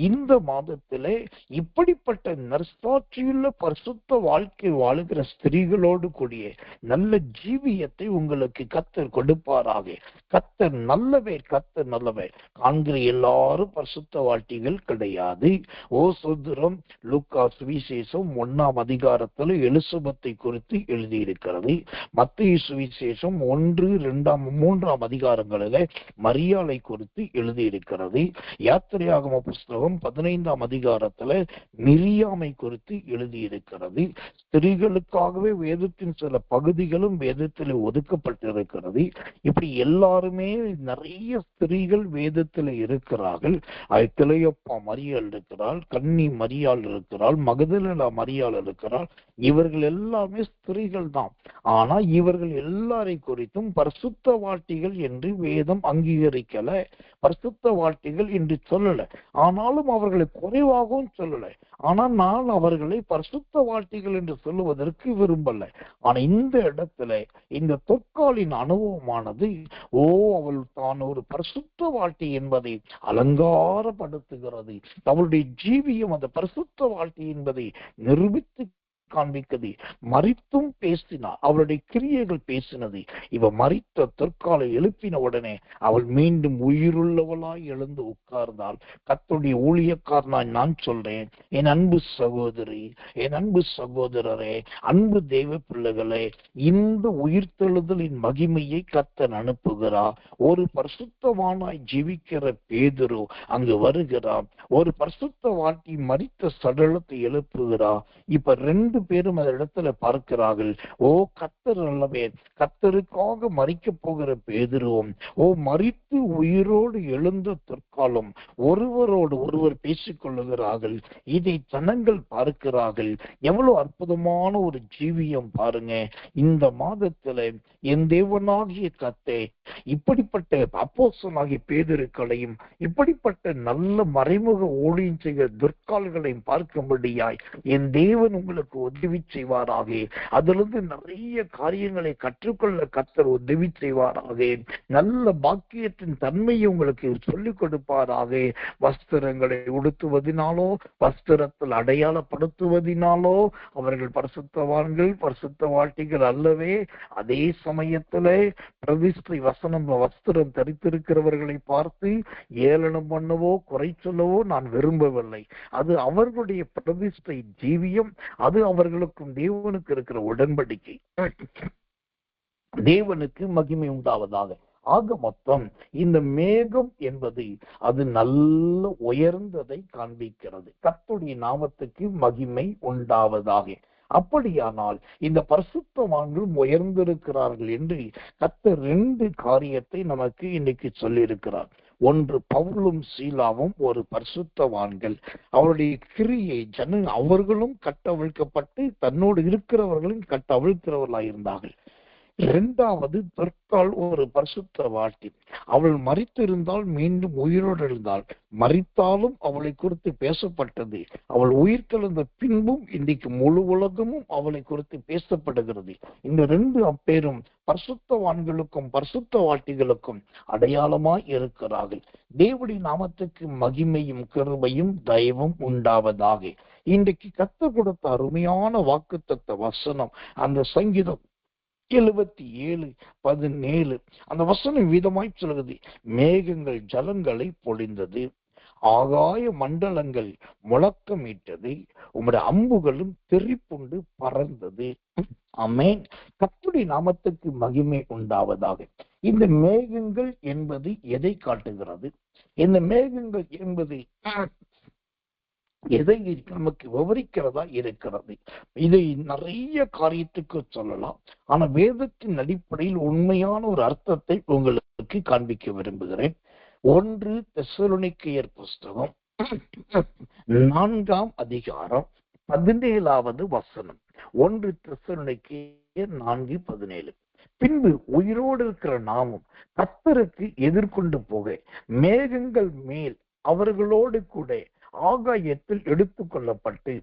இந்த மாதத்திலே இப்படிப்பட்ட நற்சாட்சியுள்ள பரிசுத்த வாழ்க்கை வாழுகிற ஸ்திரீகளோடு கூடிய நல்ல ஜீவியத்தை உங்களுக்கு கர்த்தர் கொடுப்பாராக. கர்த்தர் நல்லவர், கர்த்தர் நல்லவர். காண்கிற எல்லாரும் பரிசுத்த வாழ்க்கைகள் கிடையாது. சோதரம் லூக்கா சுவிசேஷம் 1ஆம் அதிகாரத்தில் எலிசபெத்தை குறித்து எழுதியிருக்கிறது. மத்தேயு சுவிசேஷம் 1, 2, 3ஆம் அதிகாரங்களில மரியாளை குறித்து எழுதியிருக்கிறது. யாத்திரையாகம புஸ்தகம் 15ஆம் அதிகாரத்துல மிரியாமை குறித்து எழுதியிருக்கிறது. ஸ்திரீகளுக்காகவே வேதத்தின் சில பகுதிகளும் வேதத்தில் ஒதுக்கப்பட்டிருக்கிறது. இப்படி எல்லாருமே நிறைய ஸ்திரீகள் வேதத்தில் இருக்கிறார்கள். கிளையப்பா மரியாள் இருக்கிறாள், கன்னி மரியாள் இருக்கிறாள், மகதலேனா மரியாள் இருக்கிறாள். இவர்கள் எல்லாமே ஸ்திரீகள் தான். ஆனா இவர்கள் எல்லாரை குறித்தும் பரிசுத்த வாழ்க்கைகள் என்று வேதம் அங்கீகரிக்கல, பரிசுத்த வாழ்க்கைகள் என்று சொல்லல. ஆனாலும் அவர்களை குறைவாகவும் சொல்லல. ஆனா நான் அவர்களை பரிசுத்த வாழ்க்கைகள் என்று சொல்லுவதற்கு விரும்பல. ஆனா இந்த இடத்துல இந்த தொற்காலின் அனுபவமானது அவள் தான் ஒரு பரிசுத்த வாழ்க்கை என்பதை அலங்காரப்படுத்துகிறது. அவளுடைய ஜீவியம் அந்த பரிசுத்த வாழ்க்கை என்பதை நிரூபித்து காண்பிக்கிறது. மரித்தும் பேசினார், அவளுடைய கிரியைகள் பேசினது. இவ மரித்த தொற்காலை எழுப்பின உடனே அவள் மீண்டும் உயிருள்ளவளாய் எழுந்து உட்கார்ந்தாள். கர்த்தருடைய ஊழியக்காரனாய் நான் சொல்றேன், என் அன்பு சகோதரி, என் அன்பு சகோதரரே, அன்பு தெய்வ பிள்ளைகளே, இந்த உயிர்த்தெழுதலின் மகிமையை கர்த்தர் அனுப்புகிறார். ஒரு பரிசுத்தவானாய் ஜீவிக்கிற பேதுரு அங்கு வருகிறார். ஒரு பரிசுத்த வாழ்க்கை மரித்த சடலத்தை எழுப்புகிறார். இப்ப 2 பேரும் அந்த இடத்துல பார்க்கிறார்கள். கர்த்தர் நல்லவே, கர்த்தருக்காக மரிக்க போகிற பேதுருவும் மரித்து உயிரோடு எழுந்த தற்காலம் ஒருவரோடு ஒருவர் பேசிக் கொள்ளுகிறார்கள். இதை ஜனங்கள் பார்க்கிறார்கள். எவ்வளவு அற்புதமான ஒரு ஜீவியம் பாருங்க. இந்த மாதத்துல என் தேவனாகிய கர்த்தர் இப்படிப்பட்ட அப்போஸ்தலனாகிய பேதுருக்களையும் இப்படிப்பட்ட நல்ல மறைமுக ஊழியம் செய்கிற துர்கால்களையும் பார்க்கும்படியாய் என் தேவன் உங்களுக்கு உதவி செய்வாராக. அதிலிருந்து நிறைய காரியங்களை கற்றுக்கொள்ள கர்த்தர் உதவி செய்வாராக. நல்ல பாக்கியத்தின் தன்மையை உங்களுக்கு சொல்லிக் கொடுப்பாராக. வஸ்திரங்களை உடுத்துவதினாலோ, வஸ்திரத்தில் அடையாளப்படுத்துவதினாலோ அவர்கள் பரிசுத்தவான்கள், பரிசுத்த வாழ்க்கைகள் அல்லவே. அதே சமயத்துல பிரதிஷ்டை வஸ்திரம் தரித்திருக்கிறவர்களை பார்த்து ஏளனம் பண்ணவோ குறை சொல்லவோ நான் விரும்பவில்லை. அது அவர்களுடைய பிரதிஷ்டை ஜீவியம், அது அவர்களுக்கும் தேவனுக்கு இருக்கிற உடன்படிக்கை. தேவனுக்கு மகிமை உண்டாவதாக. ஆக மொத்தம் இந்த மேகம் என்பது அது நல்ல உயர்ந்ததை காண்பிக்கிறது. கர்த்தருடைய நாமத்துக்கு மகிமை உண்டாவதாக. அப்படியானால் இந்த பரிசுத்தவான்கள் உயர்ந்திருக்கிறார்கள் என்று கர்த்தர் 2 காரியத்தை நமக்கு இன்னைக்கு சொல்லியிருக்கிறார். ஒன்று, பவுலும் சீலாவும் ஒரு பரிசுத்தவான்கள். அவருடைய கிரியை அவர்களும் கட்டவிழ்க்கப்பட்டு தன்னோடு இருக்கிறவர்களும் கட்டவிழ்க்கிறவர்களாக இருந்தார்கள். 2வது, தொற்கால் ஒரு பரிசுத்த வாழ்க்கை. அவள் மரித்திருந்தால் மீண்டும் உயிரோடு இருந்தாள். மரித்தாலும் அவளை குறித்து பேசப்பட்டது. அவள் உயிர் தெழுந்த பின்பும் இன்றைக்கு முழு உலகமும் அவளை குறித்து பேசப்படுகிறது. இந்த 2 பேரும் பரிசுத்தவான்களுக்கும் பரிசுத்த வாழ்க்கைகளுக்கும் அடையாளமாய் இருக்கிறார்கள். தேவனுடைய நாமத்துக்கு மகிமையும் கிருபையும் தயவும் உண்டாவதாக. இன்றைக்கு கர்த்தர் கொடுத்த அருமையான வாக்குத்தத்த வசனம், அந்த சங்கீதம் 77:17 அந்த வசனம் விதமாய் சொல்கிறது. மேகங்கள் ஜலங்களை பொழிந்தது, ஆகாய மண்டலங்கள் முழக்கமிட்டது, உம்முடைய அம்புகளும் தெரிப்புண்டு பறந்தது. ஆமென். கர்த்தருடைய நாமத்துக்கு மகிமை உண்டாவதாக. இந்த மேகங்கள் என்பது எதை காட்டுகிறது? இந்த மேகங்கள் என்பது எதை நமக்கு விவரிக்கிறதா இருக்கிறது? இதை நிறைய காரியத்துக்கு சொல்லலாம். ஆனா வேதத்தின் அடிப்படையில் உண்மையான ஒரு அர்த்தத்தை உங்களுக்கு காண்பிக்க விரும்புகிறேன். 1 தெசலோனிக்கேயர் புஸ்தகம் 4 அதிகாரம் 17வது வசனம். 1 தெசலோனிக்கேயர் 4:17. பின்பு உயிரோடு இருக்கிற நாமும் கர்த்தருக்கு எதிர்கொண்டு போக மேகங்கள் மேல் அவர்களோடு கூட ஆகாயத்தில் எடுத்துக் கொள்ளப்பட்டு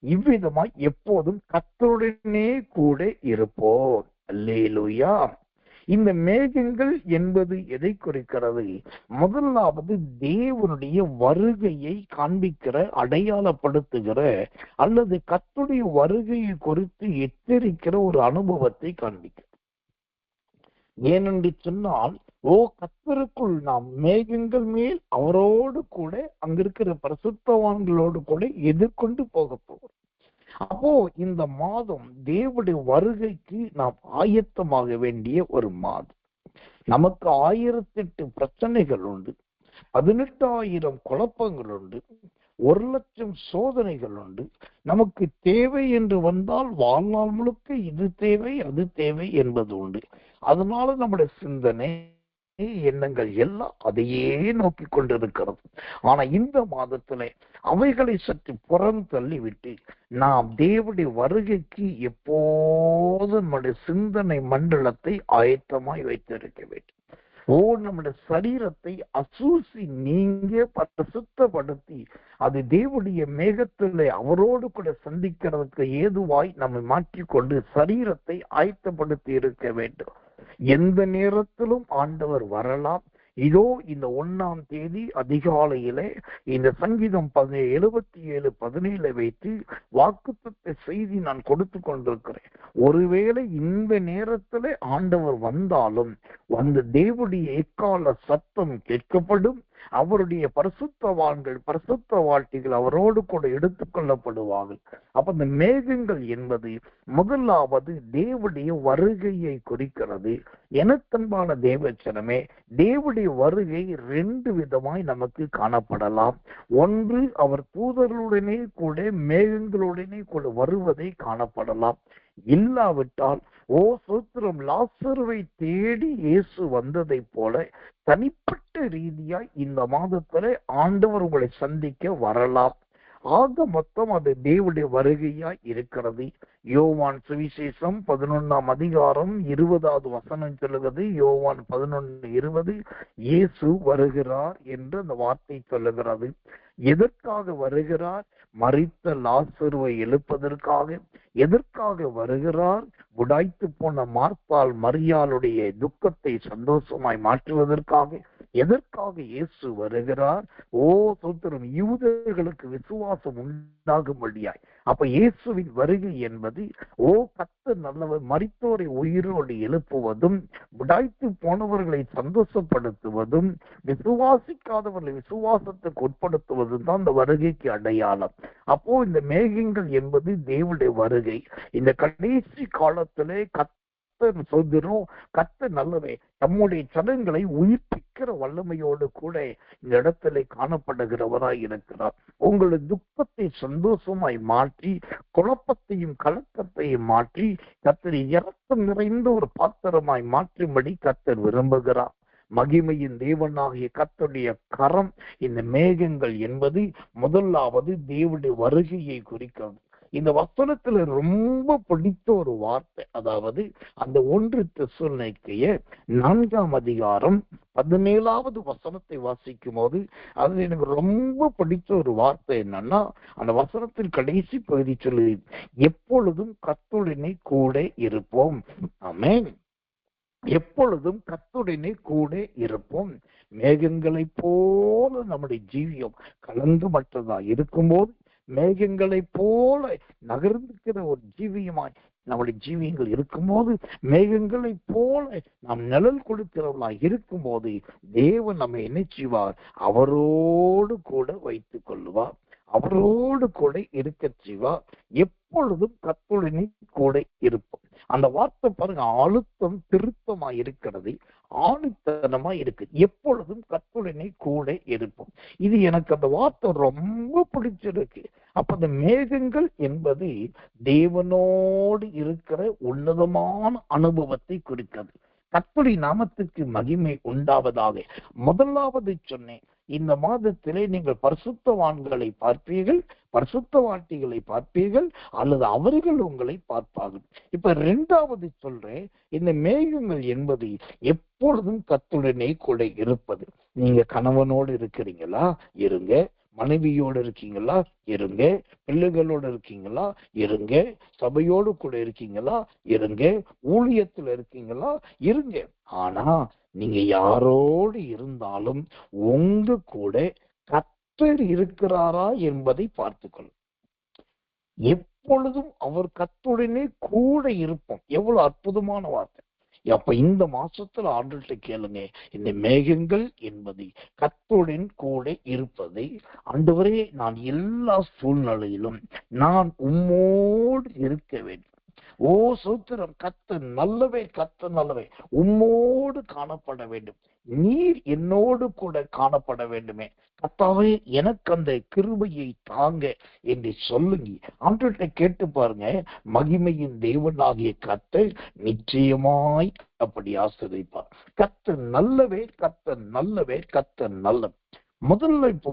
இவ்விதமாய் எப்போதும் கர்த்தருடனே கூட இருப்போம். அல்லேலூயா. இந்த மேகங்கள் என்பது எதை குறிக்கிறது? முதலாவது தேவனுடைய வருகையை காண்பிக்கிற, அடையாளப்படுத்துகிற அல்லது கர்த்தருடைய வருகையை குறித்து எச்சரிக்கிற ஒரு அனுபவத்தை காண்பிக்கிறது. ஏனென்று சொன்னால், கர்த்தருக்குள் நாம் மேகங்கள் மேல் அவரோடு கூட அங்கிருக்கிற பரிசுத்தவான்களோடு கூட எதிர்கொண்டு போக போகிறோம். அப்போ இந்த மாதம் தேவனுடைய வருகைக்கு நாம் ஆயத்தமாக வேண்டிய ஒரு மாதம். நமக்கு 1008 பிரச்சனைகள் உண்டு, 18,000 குழப்பங்கள் உண்டு, 1,00,000 சோதனைகள் உண்டு. நமக்கு தேவை என்று வந்தால் வாழ்நாள் முழுக்க இது தேவை அது தேவை என்பது உண்டு. அதனால நம்முடைய சிந்தனை எண்ணங்கள் எல்லாம் அதையே நோக்கி கொண்டிருக்கிறது. ஆனா இந்த மாதத்துல அவைகளை சற்று புறம் தள்ளிவிட்டு நாம் தேவனுடைய வருகைக்கு எப்போதும் நம்முடைய சிந்தனை மண்டலத்தை ஆயத்தமாய் வைத்திருக்க வேண்டும். நம்முடைய சரீரத்தை அசூசி நீங்க சுத்தப்படுத்தி அது தேவனுடைய மேகத்திலே அவரோடு கூட சந்திக்கிறதுக்கு ஏதுவாய் நம்மை மாற்றிக்கொண்டு சரீரத்தை ஆயத்தப்படுத்தி இருக்க வேண்டும். எந்த நேரத்திலும் ஆண்டவர் வரலாம். இதோ இந்த 1ஆம் தேதி அதிகாலையிலே இந்த சங்கீதம் 77:17 வைத்து வாக்குத்தத்த செய்தி நான் கொடுத்து கொண்டிருக்கிறேன். ஒருவேளை இந்த நேரத்துல ஆண்டவர் வந்தாலும் வந்து தேவனுடைய எக்கால சத்தம் கேட்கப்படும். அவருடைய பரிசுத்தவான்கள் பரிசுத்த வாழ்க்கைகள் அவரோடு கூட எடுத்துக் கொள்ளப்படுவார்கள். அப்ப இந்த மேகங்கள் என்பது முதலாவது தேவனுடைய வருகையை குறிக்கிறது. எனத்தன்பான தேவச்சனமே, தேவனுடைய வருகை 2 விதமாய் நமக்கு காணப்படலாம். ஒன்று, அவர் தூதர்களுடனே கூட மேகங்களுடனே கூட வருவதை காணப்படலாம். இல்லாவிட்டால் சோத்திரம் லாசருவை தேடி இயேசு வந்ததை போல தனிப்பட்ட ரீதியாய் இந்த மாதத்துல ஆண்டவர் உங்களை சந்திக்க வரலாம். ஆக மொத்தம் அது தேவனுடைய வருகையாய் இருக்கிறது. யோவான் சுவிசேஷம் 11ஆம் அதிகாரம் 20வது வசனம் சொல்லுகிறது. யோவான் 11:20 இயேசு வருகிறார் என்று அந்த வார்த்தை சொல்லுகிறது. எதற்காக வருகிறார்? மரித்த லாசருவை எழுப்பதற்காக. எதற்காக வருகிறார்? உடைத்து போன மார்த்தாள் மரியாளுடைய துக்கத்தை சந்தோஷமாய் மாற்றுவதற்காக. எதற்காக இயேசு வருகிறார்? சோத்திரம், யூதர்களுக்கு விசுவாசம் உண்டாகும்படியாய். அப்ப இயேசுவின் வருகை என்பது கர்த்தர் நல்லவர், மரித்தோரை உயிரோடு எழுப்புவதும், உடைத்து போனவர்களை சந்தோஷப்படுத்துவதும், விசுவாசிக்காதவர்களை விசுவாசத்துக்கு உட்படுத்துவதும் தான் இந்த வருகைக்கு அடையாளம். அப்போ இந்த மேகங்கள் என்பது தேவனுடைய வருகை. இந்த கடைசி காலத்திலே கர்த்தர் நல்லவே நம்முடைய சடங்களை உயிர்ப்பிக்கிற வல்லமையோடு கூட இந்த இடத்துல காணப்படுகிறவராய் இருக்கிறார். உங்களுடைய துக்கத்தை சந்தோஷமாய் மாற்றி, குழப்பத்தையும் கலக்கத்தையும் மாற்றி, கர்த்தர் இரக்கம் நிறைந்த ஒரு பாத்திரமாய் மாற்றும்படி கர்த்தர் விரும்புகிறார். மகிமையின் தேவனாகிய கர்த்தருடைய கரம் இந்த மேகங்கள் என்பது முதலாவது தேவனுடைய வருகையை குறிக்கிறது. இந்த வசனத்துல ரொம்ப பிடித்த ஒரு வார்த்தை, அதாவது அந்த 1 தெசலோனிக்கேயர் 4ஆம் அதிகாரம் 17வது வசனத்தை வாசிக்கும் போது அது எனக்கு ரொம்ப பிடிச்ச ஒரு வார்த்தை. என்னன்னா, அந்த வசனத்தின் கடைசி பகுதி சொல்லு, எப்பொழுதும் கர்த்தருடனே கூட இருப்போம். ஆமென். எப்பொழுதும் கர்த்தருடனே கூட இருப்போம். மேகங்களை போல நம்முடைய ஜீவியம் கலந்து மற்றதா இருக்கும்போது மேகங்களை போல நகர்ந்துக்கிற ஒரு ஜீவியமாய் நம்முடைய ஜீவியங்கள் இருக்கும்போது, மேகங்களை போல நாம் நிழல் கொடுக்கிறவர்களாய் இருக்கும்போது, தேவன் நம்ம என்ன செய்வார்? அவரோடு கூட வைத்துக் கொள்ளுவார், அவரோடு கூட இருக்க செய்வார். எப்பொழுதும் கர்த்தருடனே கூட இருப்போம். அந்த வார்த்தை பாருங்க, அழுத்தம் திருத்தமா இருக்கிறது, ஆணித்தனமா இருக்கு. எப்பொழுதும் கர்த்தருடனே கூட இருப்போம். இது எனக்கு அந்த வார்த்தை ரொம்ப பிடிச்சிருக்கு. அப்ப அந்த மேகங்கள் என்பது தேவனோடு இருக்கிற உன்னதமான அனுபவத்தை குறிக்கிறது. கர்த்தருடைய நாமத்துக்கு மகிமை உண்டாவதாக. முதலாவது சொன்னேன், இந்த மாதத்திலே நீங்கள் பரிசுத்தவான்களை பார்ப்பீர்கள், பரிசுத்தவாட்டிகளை பார்ப்பீர்கள், அல்லது அவர்கள் உங்களை பார்ப்பார்கள். இப்ப இரண்டாவது சொல்றேன், இந்த மேகங்கள் என்பது எப்பொழுதும் கர்த்தருடனே கூட இருப்பது. நீங்க கணவனோடு இருக்கிறீங்களா? இருங்க. மனைவியோடு இருக்கீங்களா? இருங்க. பிள்ளைகளோடு இருக்கீங்களா? இருங்க. சபையோடு கூட இருக்கீங்களா? இருங்க. ஊழியத்துல இருக்கீங்களா? இருங்க. ஆனா நீங்க யாரோடு இருந்தாலும் உங்க கூட கர்த்தர் இருக்கிறாரா என்பதை பார்த்துக்கொள்ளும். எப்பொழுதும் அவர் கர்த்தருடனே கூட இருப்போம். எவ்வளவு அற்புதமான வார்த்தை. அப்ப இந்த மாசத்துல ஆண்டுகிட்ட கேளுங்க, இந்த மேகங்கள் என்பது கர்த்தருடன் கூட இருப்பதை, ஆண்டவரே நான் எல்லா சூழ்நிலையிலும் நான் உம்மோடு இருக்க வேண்டும். ஓ சோத்திரம், கர்த்தர் நல்லவே, கர்த்தர் நல்லவே, உம்மோடு காணப்பட வேண்டும், நீர் என்னோடு கூட காணப்பட வேண்டுமே. கர்த்தாவே எனக்கு அந்த கிருபையை தாங்க என்று சொல்லுங்க. ஆண்டவர்கிட்ட கேட்டு பாருங்க. மகிமையின் தேவனாகிய கர்த்தர் நிச்சயமாய் அப்படி ஆசீர்வதிப்பார். கர்த்தர் நல்லவே, கர்த்தர் நல்லவே, கர்த்தர் நல்லவே.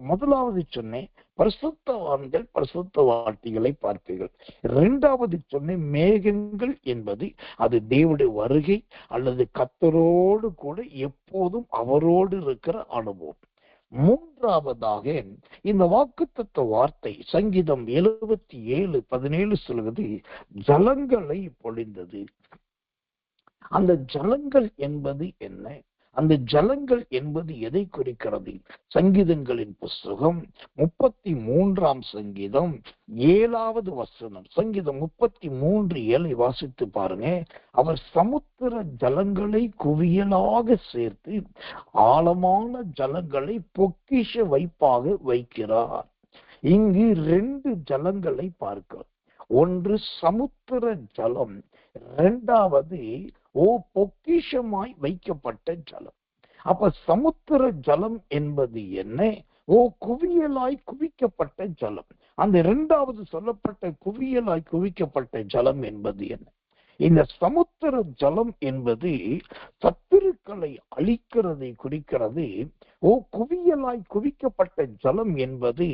முதலாவது சொன்னேன், பரிசுத்தவான்கள் பரிசுத்தவாட்டிகளை பார்ப்பீர்கள். இரண்டாவது சொன்னேன், மேகங்கள் என்பது அது தேவனுடைய வருகை அல்லது கர்த்தரோடு கூட எப்போதும் அவரோடு இருக்கிற அனுபவம். மூன்றாவதாக இந்த வாக்குத்தத்த வார்த்தை சங்கீதம் 77:17 சொல்வது ஜலங்களை பொழிந்தது. அந்த ஜலங்கள் என்பது என்ன? அந்த ஜலங்கள் என்பது எதை குறிக்கிறது? சங்கீதங்களின் புஸ்தகம் 33 சங்கீதம் 7வது வசனம். சங்கீதம் 33:7 வாசித்து பாருங்க. அவர் சமுத்திர ஜலங்களை குவியலாக சேர்த்து ஆழமான ஜலங்களை பொக்கிஷ வைப்பாக வைக்கிறார். இங்கு 2 ஜலங்களை பார்க்கிறோம். ஒன்று சமுத்திர ஜலம், இரண்டாவது பொக்கிஷமாய் வைக்கப்பட்ட ஜலம். அப்ப சமுத்திர ஜலம் என்பது என்ன? குவியலாய் குவிக்கப்பட்ட ஜலம். அந்த இரண்டாவது சொல்லப்பட்ட குவியலாய் குவிக்கப்பட்ட ஜலம் என்பது என்ன? இந்த சமுத்திர ஜலம் என்பது சத்துருக்களை அழிக்கிறதை குறிக்கிறது. குவியலாய் குவிக்கப்பட்ட ஜலம் என்பது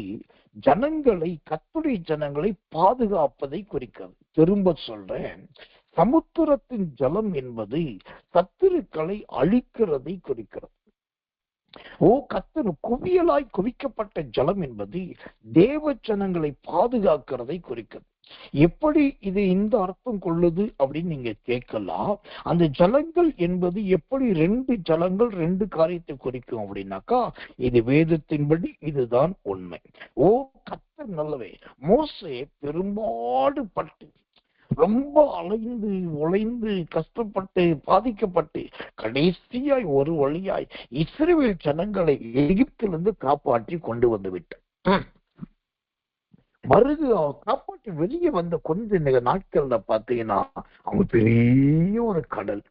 ஜனங்களை, கர்த்தருடைய ஜனங்களை பாதுகாப்பதை குறிக்கிறது. திரும்ப சொல்றேன், சமுத்திரத்தின் ஜலம் என்பது சத்துருக்களை அழிக்கிறதை குறிக்கிறது. கர்த்தர் குவியலாய் குவிக்கப்பட்ட ஜலம் என்பது தேவ ஜனங்களை பாதுகாக்கிறதை குறிக்கிறது. எப்படி இது இந்த அர்த்தம் கொள்ளுது அப்படின்னு நீங்க கேட்கலாம். அந்த ஜலங்கள் என்பது எப்படி 2 ஜலங்கள் 2 காரியத்தை குறிக்கும் அப்படின்னாக்கா, இது வேதத்தின்படி இதுதான் உண்மை. கர்த்தர் நல்லவே. மோசே பெரும்பாடுபட்டு ரொம்ப அலைந்து உழைந்து கஷ்டப்பட்டு பாதிக்கப்பட்டு கடைசியாய் ஒரு வழியாய் இஸ்ரவேல் ஜனங்களை எகிப்திலிருந்து காப்பாற்றி கொண்டு வந்து விட்டார். காப்பாற்றி வெளியே வந்த கொஞ்ச நாட்கள்ல பாத்தீங்கன்னா அவங்க பெரிய ஒரு கடல்.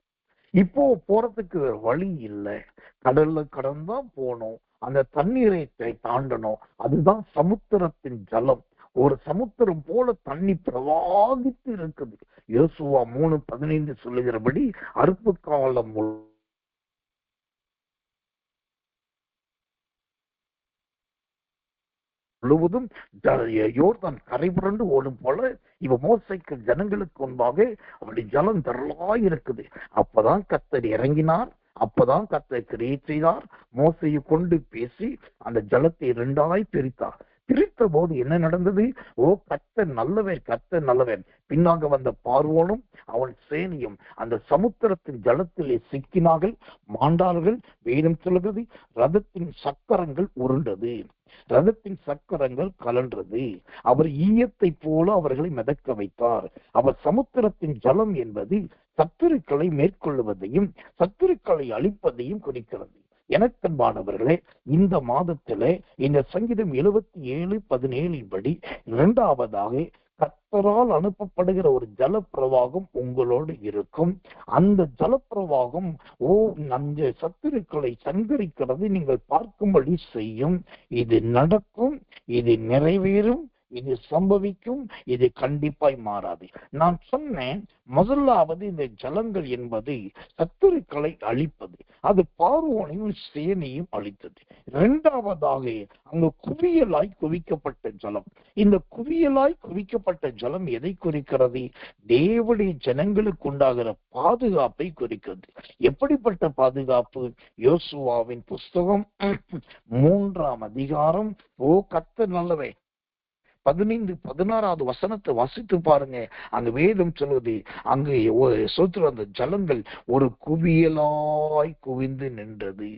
இப்போ போறதுக்கு வழி இல்லை, கடல்ல கடந்தான் போனோம், அந்த தண்ணீரை தாண்டணும். அதுதான் சமுத்திரத்தின் ஜலம். ஒரு சமுத்திரம் போல தண்ணி பிரவாகித்து இருக்குது. யோசுவா 3:15 சொல்லுகிறபடி அறுப்பு காலம் முழுவதும் யோர்தான் கரை புரண்டு ஓடும் போல இவ மோசைக்கு ஜனங்களுக்கு முன்பாக அப்படி ஜலம் திரளாய் இருக்குது. அப்பதான் கர்த்தர் இறங்கினார், அப்பதான் கர்த்தர் கிரியை செய்தார். மோசையை கொண்டு பேசி அந்த ஜலத்தை 2ஆய் பிரித்தார். பிரித்த போது என்ன நடந்தது? ஓ கர்த்தர் நல்லவர், கர்த்தர் நல்லவர். பின்னாக வந்த பார்வோனும் அவன் சேனையும் அந்த சமுத்திரத்தின் ஜலத்திலே சிக்கினார்கள், மாண்டார்கள். வேதம் சொல்கிறது ரதத்தின் சக்கரங்கள் உருண்டது, ரதத்தின் சக்கரங்கள் கலன்றது. அவர் ஈயத்தை போல அவர்களை மிதக்க வைத்தார். அவர் சமுத்திரத்தின் ஜலம் என்பது சத்துருக்களை மேற்கொள்வதையும் சத்துருக்களை அழிப்பதையும் குறிக்கிறது. எனக்கன்பானவர்களே, இந்த மாதத்திலே இந்த சங்கீதம் 77:17 படி இரண்டாவதாக கர்த்தரால் அனுப்பப்படுகிற ஒரு ஜலப்பிரவாகம் உங்களோடு இருக்கும். அந்த ஜலப்பிரவாகம் அந்த சத்துருக்களை சங்கரிக்கிறது நீங்கள் பார்க்கும்படி செய்யும். இது நடக்கும், இது நிறைவேறும், இது சம்பவிக்கும், இது கண்டிப்பாய் மாறாது. நான் சொன்னேன், முதலாவது இந்த ஜலங்கள் என்பது சத்துருக்களை அழிப்பது, அது பார்வோனையும் சேனையும் அழித்தது. இரண்டாவதாக அங்கு குவியலாய் குவிக்கப்பட்ட ஜலம். இந்த குவியலாய் குவிக்கப்பட்ட ஜலம் எதை குறிக்கிறது? தேவனுடைய ஜனங்களுக்கு உண்டாகிற பாதுகாப்பை குறிக்கிறது. எப்படிப்பட்ட பாதுகாப்பு? யோசுவாவின் புஸ்தகம் 3ஆம் அதிகாரம், ஓ கர்த்தர் நல்லவே, 15-16 வசனத்தை வாசித்து பாருங்க. அங்க வேதம் சொல்வது, அங்கு அந்த ஜலங்கள் ஒரு குவியலாய் குவிந்து நின்றது,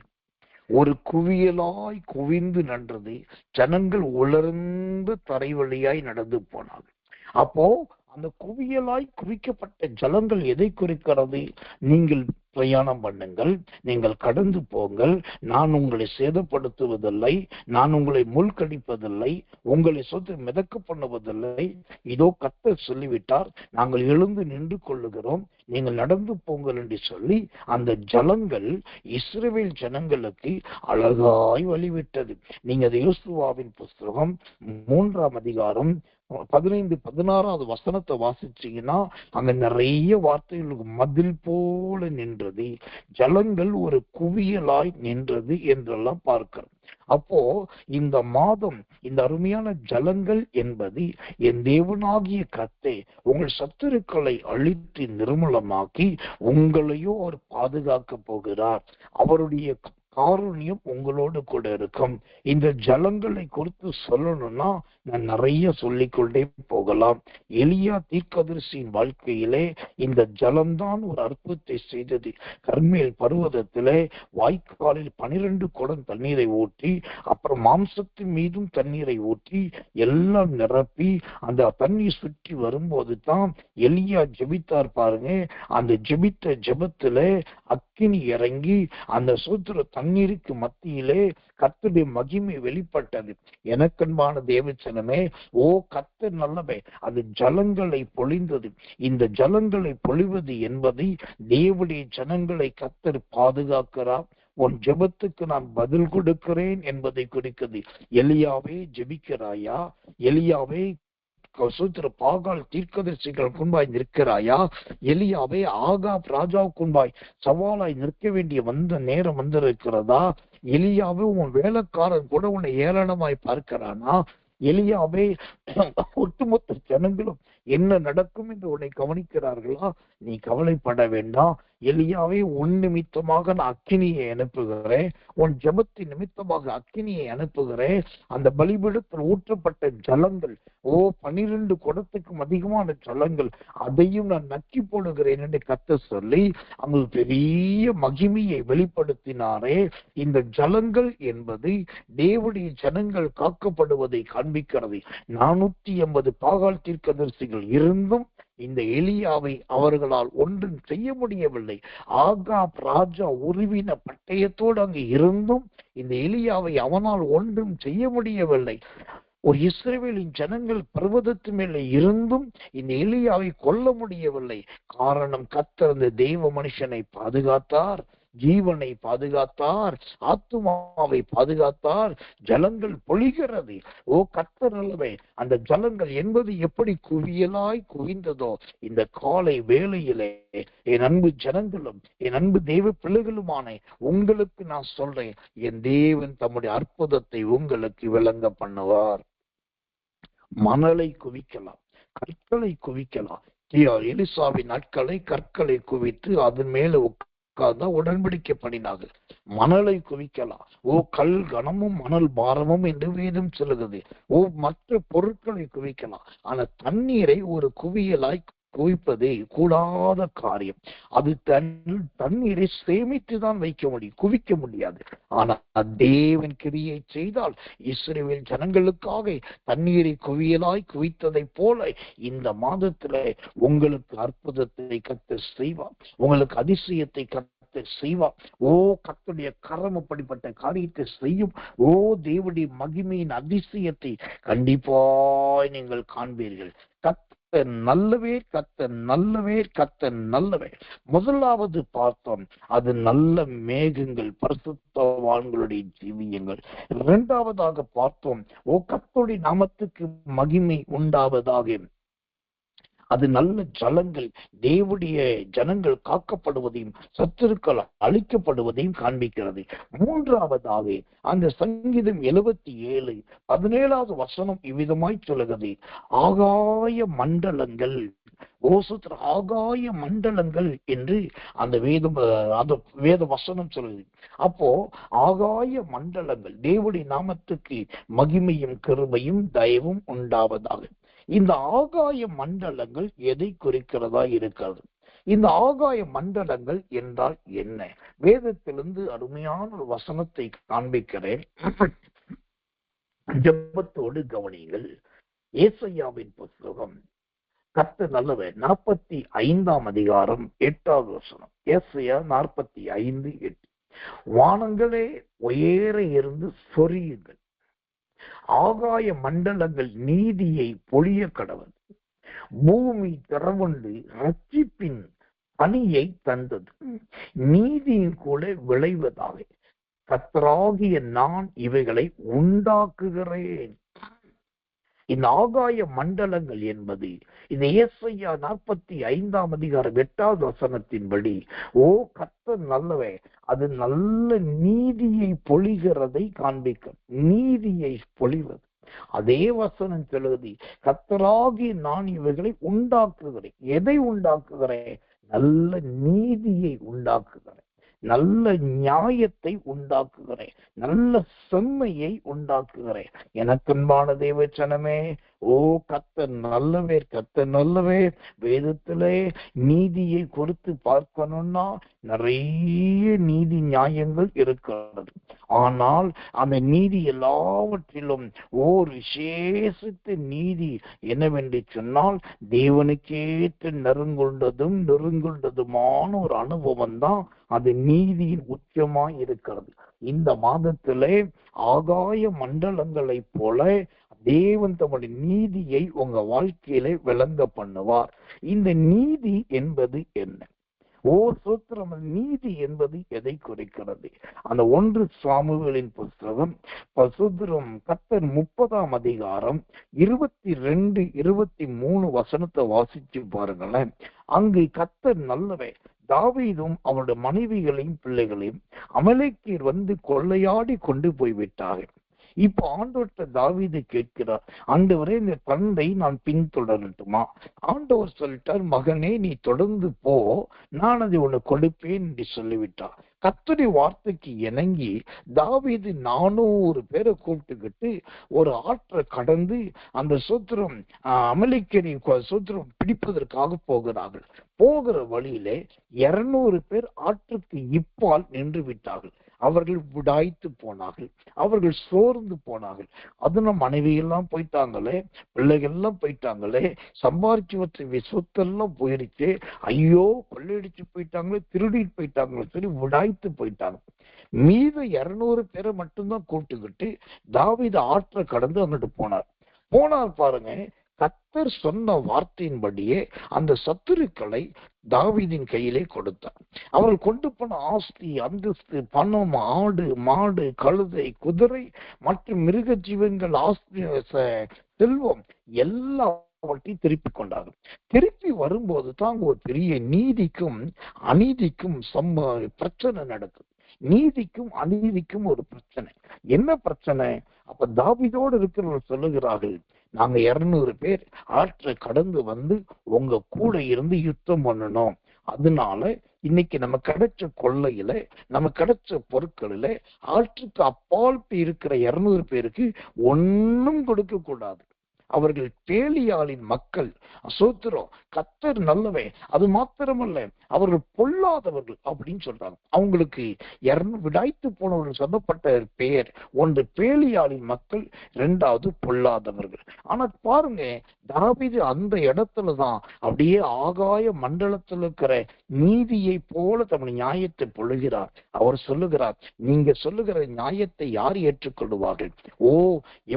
ஒரு குவியலாய் குவிந்து நின்றது. ஜனங்கள் உலர்ந்து தரை வழியாய் நடந்து போனாங்க. அப்போ அந்த குவியலாய் குவிக்கப்பட்ட ஜலங்கள் எதை குறிக்கிறது? நீங்கள் பிரயாணம் பண்ணுங்கள், நீங்கள் கடந்து போங்கள், நான் உங்களை சேதப்படுத்துவதில்லை, நான் உங்களை முள்கடிப்பதில்லை, உங்களை சொத்து மிதக்க பண்ணுவதில்லை. இதோ கர்த்தர் சொல்லிவிட்டார், நாங்கள் எழுந்து நின்று கொள்ளுகிறோம், நீங்கள் நடந்து போங்கள் என்று சொல்லி அந்த ஜலங்கள் இஸ்ரவேல் ஜனங்களுக்கு அழகாய் வழிவிட்டது. நீங்க யோசுவாவின் புஸ்தகம் 3ஆம் அதிகாரம் 15-16 வசனத்தை வாசிச்சீங்கன்னா அங்க நிறைய வார்த்தைகளுக்கு மதில் போல நின்றது, ஜலங்கள் ஒரு குவியலாய் நின்றது என்றெல்லாம் பார்க்கிறோம். அப்போ இந்த மாதம் இந்த அருமையான ஜலங்கள் என்பது என் தேவனாகிய கர்த்தர் உங்கள் சத்துருக்களை அழித்து நிர்மூலமாக்கி உங்களையோ அவர் பாதுகாக்க போகிறார். அவருடைய காருண்யம் உங்களோடு கூட இருக்கும். இந்த ஜலங்களை குறித்து சொல்லணும்னா நான் நிறைய சொல்லிக்கொண்டே போகலாம். எலியா தீர்க்கதரிசியின் வாழ்க்கையிலே இந்த ஜலம்தான் ஒரு அற்புதத்தை செய்தது. கர்மேல் பர்வதத்திலே வாய்க்காலில் 12 குடம் தண்ணீரை ஊற்றி, அப்புறம் மாம்சத்தின் மீதும் தண்ணீரை ஊற்றி எல்லாம் நிரப்பி அந்த தண்ணீர் சுற்றி வரும்போது தான் எலியா ஜெபித்தார் பாருங்க. அந்த ஜெபித்த ஜெபத்திலே அக்கினி இறங்கி அந்த சூத்திர தண்ணீருக்கு மத்தியிலே கர்த்தருடைய மகிமை வெளிப்பட்டது. எனக்கன்பான தேவச்சனமே, ஓ கர்த்தர் நல்லவே, அது ஜலங்களை பொழிந்தது. இந்த ஜலங்களை பொழிவது என்பதை தேவனுடைய ஜனங்களை கர்த்தர் பாதுகாக்கிறார். உன் ஜெபத்துக்கு நான் பதில் கொடுக்கிறேன் என்பதை குறிக்கிறது. எலியாவே ஜெபிக்கிறாயா? எலியாவே சூத்திர பாகால் தீர்க்கதரிசிகள் முன்பாய் நிற்கிறாயா? எலியாவே ஆகாப் ராஜாவுக்கு முன்பாய் சவாலாய் நிற்க வேண்டிய நேரம் வந்திருக்கிறதா? எலியாவே உன் வேலைக்காரன் கூட உன்னை ஏளனமாய் பார்க்கிறானா? எலியாவே ஒட்டுமொத்த ஜனங்களும் என்ன நடக்கும் என்று உன்னை கவனிக்கிறார்களா? நீ கவலைப்பட வேண்டாம். எலியாவே உன் நிமித்தமாக நான் அக்கினியை அனுப்புகிறேன், உன் ஜெபத்தின் நிமித்தமாக அக்கினியை அனுப்புகிறேன். அந்த பலிபீடத்தில் ஊற்றப்பட்ட ஜலங்கள் 12 குடத்துக்கும் அதிகமான ஜலங்கள், அதையும் நான் நக்கி போடுகிறேன் என்று கர்த்தர் சொல்லி அங்கு பெரிய மகிமையை வெளிப்படுத்தினாரே. இந்த ஜலங்கள் என்பது தேவனுடைய ஜனங்கள் காக்கப்படுவதை காண்பிக்கிறது. 480 பாகால் தீர்க்கதரிசிகள் இருந்தும் இந்த எலியாவை அவர்களால் ஒன்றும் செய்ய முடியவில்லை. ஆகாப் ராஜா உருவின பட்டயத்தோடு அங்கு இருந்தும் இந்த எலியாவை அவனால் ஒன்றும் செய்ய முடியவில்லை. ஒரு இஸ்ரவேலின் ஜனங்கள் பர்வதத்து மேலே இருந்தும் இந்த எலியாவை கொல்ல முடியவில்லை. காரணம், கர்த்தர் அந்த தெய்வ மனுஷனை பாதுகாத்தார், ஜீவனை பாதுகாத்தார், ஆத்துமாவை பாதுகாத்தார். ஜலங்கள் பொழிகிறது. ஓ கர்த்தர் நல்லவே, அந்த ஜலங்கள் என்பது எப்படி குவியலாய் குவிந்ததோ இந்த காலை வேளையிலே என் அன்பு ஜனங்களும் என் அன்பு தெய்வ பிள்ளைகளுமான உங்களுக்கு நான் சொல்றேன், என் தேவன் தம்முடைய அற்புதத்தை உங்களுக்கு விளங்க பண்ணுவார். மணலை குவிக்கலாம், கற்களை குவிக்கலாம். எலிசாவின் நாட்களை கற்களை குவித்து அதன் மேல தான் உடன்படிக்கை பண்ணினார்கள். மணலை குவிக்கலாம், கல் கனமும் மணல் பாரமும் என்று வேதம் சொல்லுகிறது. மற்ற பொருட்களை குவிக்கலாம், ஆனா தண்ணீரை ஒரு குவியலாய் குவிப்பதே கூடாத காரியம். அது தண்ணீரை சேமித்துதான் வைக்க முடியும், குவிக்க முடியாது. ஆனா தேவன் கிரியை செய்தால் இஸ்ரவேல் ஜனங்களுக்காக தண்ணீரை குவியலாய் குவித்ததை போல இந்த மாதத்துல உங்களுக்கு அற்புதத்தை கர்த்தர் செய்வார், உங்களுக்கு அதிசயத்தை கர்த்தர் செய்வார். கர்த்தருடைய கரம் அப்படிப்பட்ட காரியத்தை செய்யும். தேவனுடைய மகிமையின் அதிசயத்தை கண்டிப்பாய் நீங்கள் காண்பீர்கள். நல்லவே கர்த்தர் நல்லவே கர்த்தர் நல்லவே. முதலாவது பார்த்தோம், அது நல்ல மேகங்கள், பரிசுத்தவான்களுடைய ஜீவியங்கள். இரண்டாவதாக பார்த்தோம், கர்த்தருடைய நாமத்துக்கு மகிமை உண்டாவதாக, அது நல்ல ஜலங்கள், தேவனுடைய ஜனங்கள் காக்கப்படுவதையும் சத்துருக்கள் அழிக்கப்படுவதையும் காண்பிக்கிறது. மூன்றாவதாக அந்த சங்கீதம் 77:17 வசனம் இவ்விதமாய் சொல்லுகிறது, ஆகாய மண்டலங்கள், ஆகாய மண்டலங்கள் என்று அந்த வேத வசனம் சொல்லுது. அப்போ ஆகாய மண்டலங்கள், தேவனுடைய நாமத்துக்கு மகிமையும் கிருபையும் தயவும் உண்டாவதாக. இந்த ஆகாய மண்டலங்கள் எதை குறிக்கிறதா இருக்கிறது? இந்த ஆகாய மண்டலங்கள் என்றால் என்ன? வேதத்திலிருந்து அருமையான ஒரு வசனத்தை காண்பிக்கிறேன், ஜெபத்தோடு கவனியுங்கள். ஏசாயாவின் புத்தகம் கர்த்தர் நல்லவர் 45:8 வசனம். ஏசாயா 45:8. வானங்களே உயர இருந்து சொரியுங்கள், ஆகாய மண்டலங்கள் நீதியை பொழிய கடவது, பூமி திறவுண்டு ரட்சிப்பின் பணியை தந்தது, நீதியின் கூட விளைவதாக, கர்த்தராகிய நான் இவைகளை உண்டாக்குகிறேன். இந்த ஆகாய மண்டலங்கள் என்பது இந்த ஏசாயா 45:8 வசனத்தின்படி, கர்த்தர் நல்லவே, அது நல்ல நீதியை பொழிகிறதை காண்பிக்கும், நீதியை பொழிவது. அதே வசனம் சொல்லுது, கர்த்தராகி நான் இவைகளை உண்டாக்குகிறேன். எதை உண்டாக்குகிறேன்? நல்ல நீதியை உண்டாக்குகிறேன், நல்ல நியாயத்தை உண்டாக்குகிறேன், நல்ல செம்மையை உண்டாக்குகிறேன். எனக்கன்பான தேவச்சனமே, கர்த்தர் நல்லவே, கர்த்தர் நல்லவே. வேதத்திலே நீதியை குறித்து பார்க்கணும்னா நிறைய நீதி நியாயங்கள் இருக்கிறது. ஆனால் அந்த நீதி எல்லாவற்றிலும் விசேஷித்த நீதி என்னவென்று சொன்னால், தேவனுக்கேற்ற நெருங்குண்டதுமான ஒரு அனுபவம் தான் அது நீதியின் உச்சமாய் இருக்கிறது. இந்த மாதத்திலே ஆகாய மண்டலங்களை போல தேவன் தம்முடைய நீதியை உங்க வாழ்க்கையில விளங்க பண்ணுவார். இந்த நீதி என்பது என்ன? சூத்திரம், நீதி என்பது எதை குறிக்கிறது? அந்த 1 சாமுவேலின் புத்தகம் கர்த்தர் 30:22-23 வசனத்தை வாசிச்சு பாருங்களேன். அங்கு கர்த்தர் நல்லவே, தாவீதும் அவருடைய மனைவிகளையும் பிள்ளைகளையும் அமலேக்கியர் வந்து கொள்ளையாடி கொண்டு போய்விட்டார்கள். இப்ப ஆண்டவர்கிட்ட தாவீது கேட்கிறார், ஆண்டவரே இந்த தந்தை நான் பின்தொடரட்டுமா? ஆண்டவர் சொல்லிட்டார், மகனே நீ தொடர்ந்து போ, நான் அதை உனக்கு கொடுப்பேன் என்று சொல்லிவிட்டார். கர்த்தருடைய வார்த்தைக்கு இணங்கி தாவீது 400 பேரை கூப்பிட்டுக்கிட்டு ஒரு ஆற்றை கடந்து அந்த சூத்திரம் அமலேக்கியரின் சூத்திரம் பிடிப்பதற்காக போகிறார்கள். போகிற வழியிலே 200 பேர் ஆற்றுக்கு இப்பால் நின்று விட்டார்கள். அவர்கள் விடாய்த்து போனார்கள், அவர்கள் சோர்ந்து போனார்கள். அது நம்ம மனைவியெல்லாம் போயிட்டாங்களே, பிள்ளைகள் எல்லாம் போயிட்டாங்களே, சம்பாரிச்சு வச்ச சொத்தெல்லாம் போயிருச்சு, ஐயோ கொள்ளையடிச்சு போயிட்டாங்களே, திருடிட்டு போயிட்டாங்களே சொல்லி விடாய்த்து போயிட்டாங்க. மீத 200 பேரை மட்டும்தான் கூப்பிட்டுக்கிட்டு தாவீது ஆற்றை கடந்து அங்கிட்டு போனார் பாருங்க. கர்த்தர் சொன்ன வார்த்தையின்படியே அந்த சத்துருக்களை தாவீதின் கையிலே கொடுத்தார். அவர்கள் கொண்டு போன ஆஸ்தி, அந்தஸ்து, பணம், ஆடு, மாடு, கழுதை, குதிரை மற்றும் மிருக ஜீவன்கள், ஆஸ்தி, செல்வம் எல்லாவற்றையும் திருப்பி கொண்டார்கள். திருப்பி வரும்போது தான் ஒரு பெரிய நீதிக்கும் அநீதிக்கும் பிரச்சனை நடக்குது. நீதிக்கும் அநீதிக்கும் ஒரு பிரச்சனை. என்ன பிரச்சனை? அப்ப தாவீதோடு இருக்கிறவர்கள் சொல்லுகிறார்கள், நாங்க 200 பேர் ஆற்றை கடந்து வந்து உங்க கூட இருந்து யுத்தம் பண்ணணும், அதனால இன்னைக்கு நம்ம கிடைச்ச கொள்ளையில, நம்ம கிடைச்ச பொருட்களில ஆற்றுக்கு அப்பால் இருக்கிற 200 பேருக்கு ஒன்னும் கொடுக்க கூடாது. அவர்கள் பேலியாளின் மக்கள். சோத்திரம், கர்த்தர் நல்லவே. அது மாத்திரமல்ல, அவர்கள் பொல்லாதவர்கள் அப்படின்னு சொல்றாங்க. அவங்களுக்கு விடாய்த்து போனவர்கள் சொல்லப்பட்ட பெயர், ஒன்று பேலியாளின் மக்கள், 2வது பொல்லாதவர்கள். ஆனா பாருங்க, தாவீது அந்த இடத்துலதான் அப்படியே ஆகாய மண்டலத்தில் இருக்கிற நீதியை போல தம்முடைய நியாயத்தை பொழுகிறார். அவர் சொல்லுகிறார், நீங்க சொல்லுகிற நியாயத்தை யார் ஏற்றுக்கொள்வார்கள்? ஓ,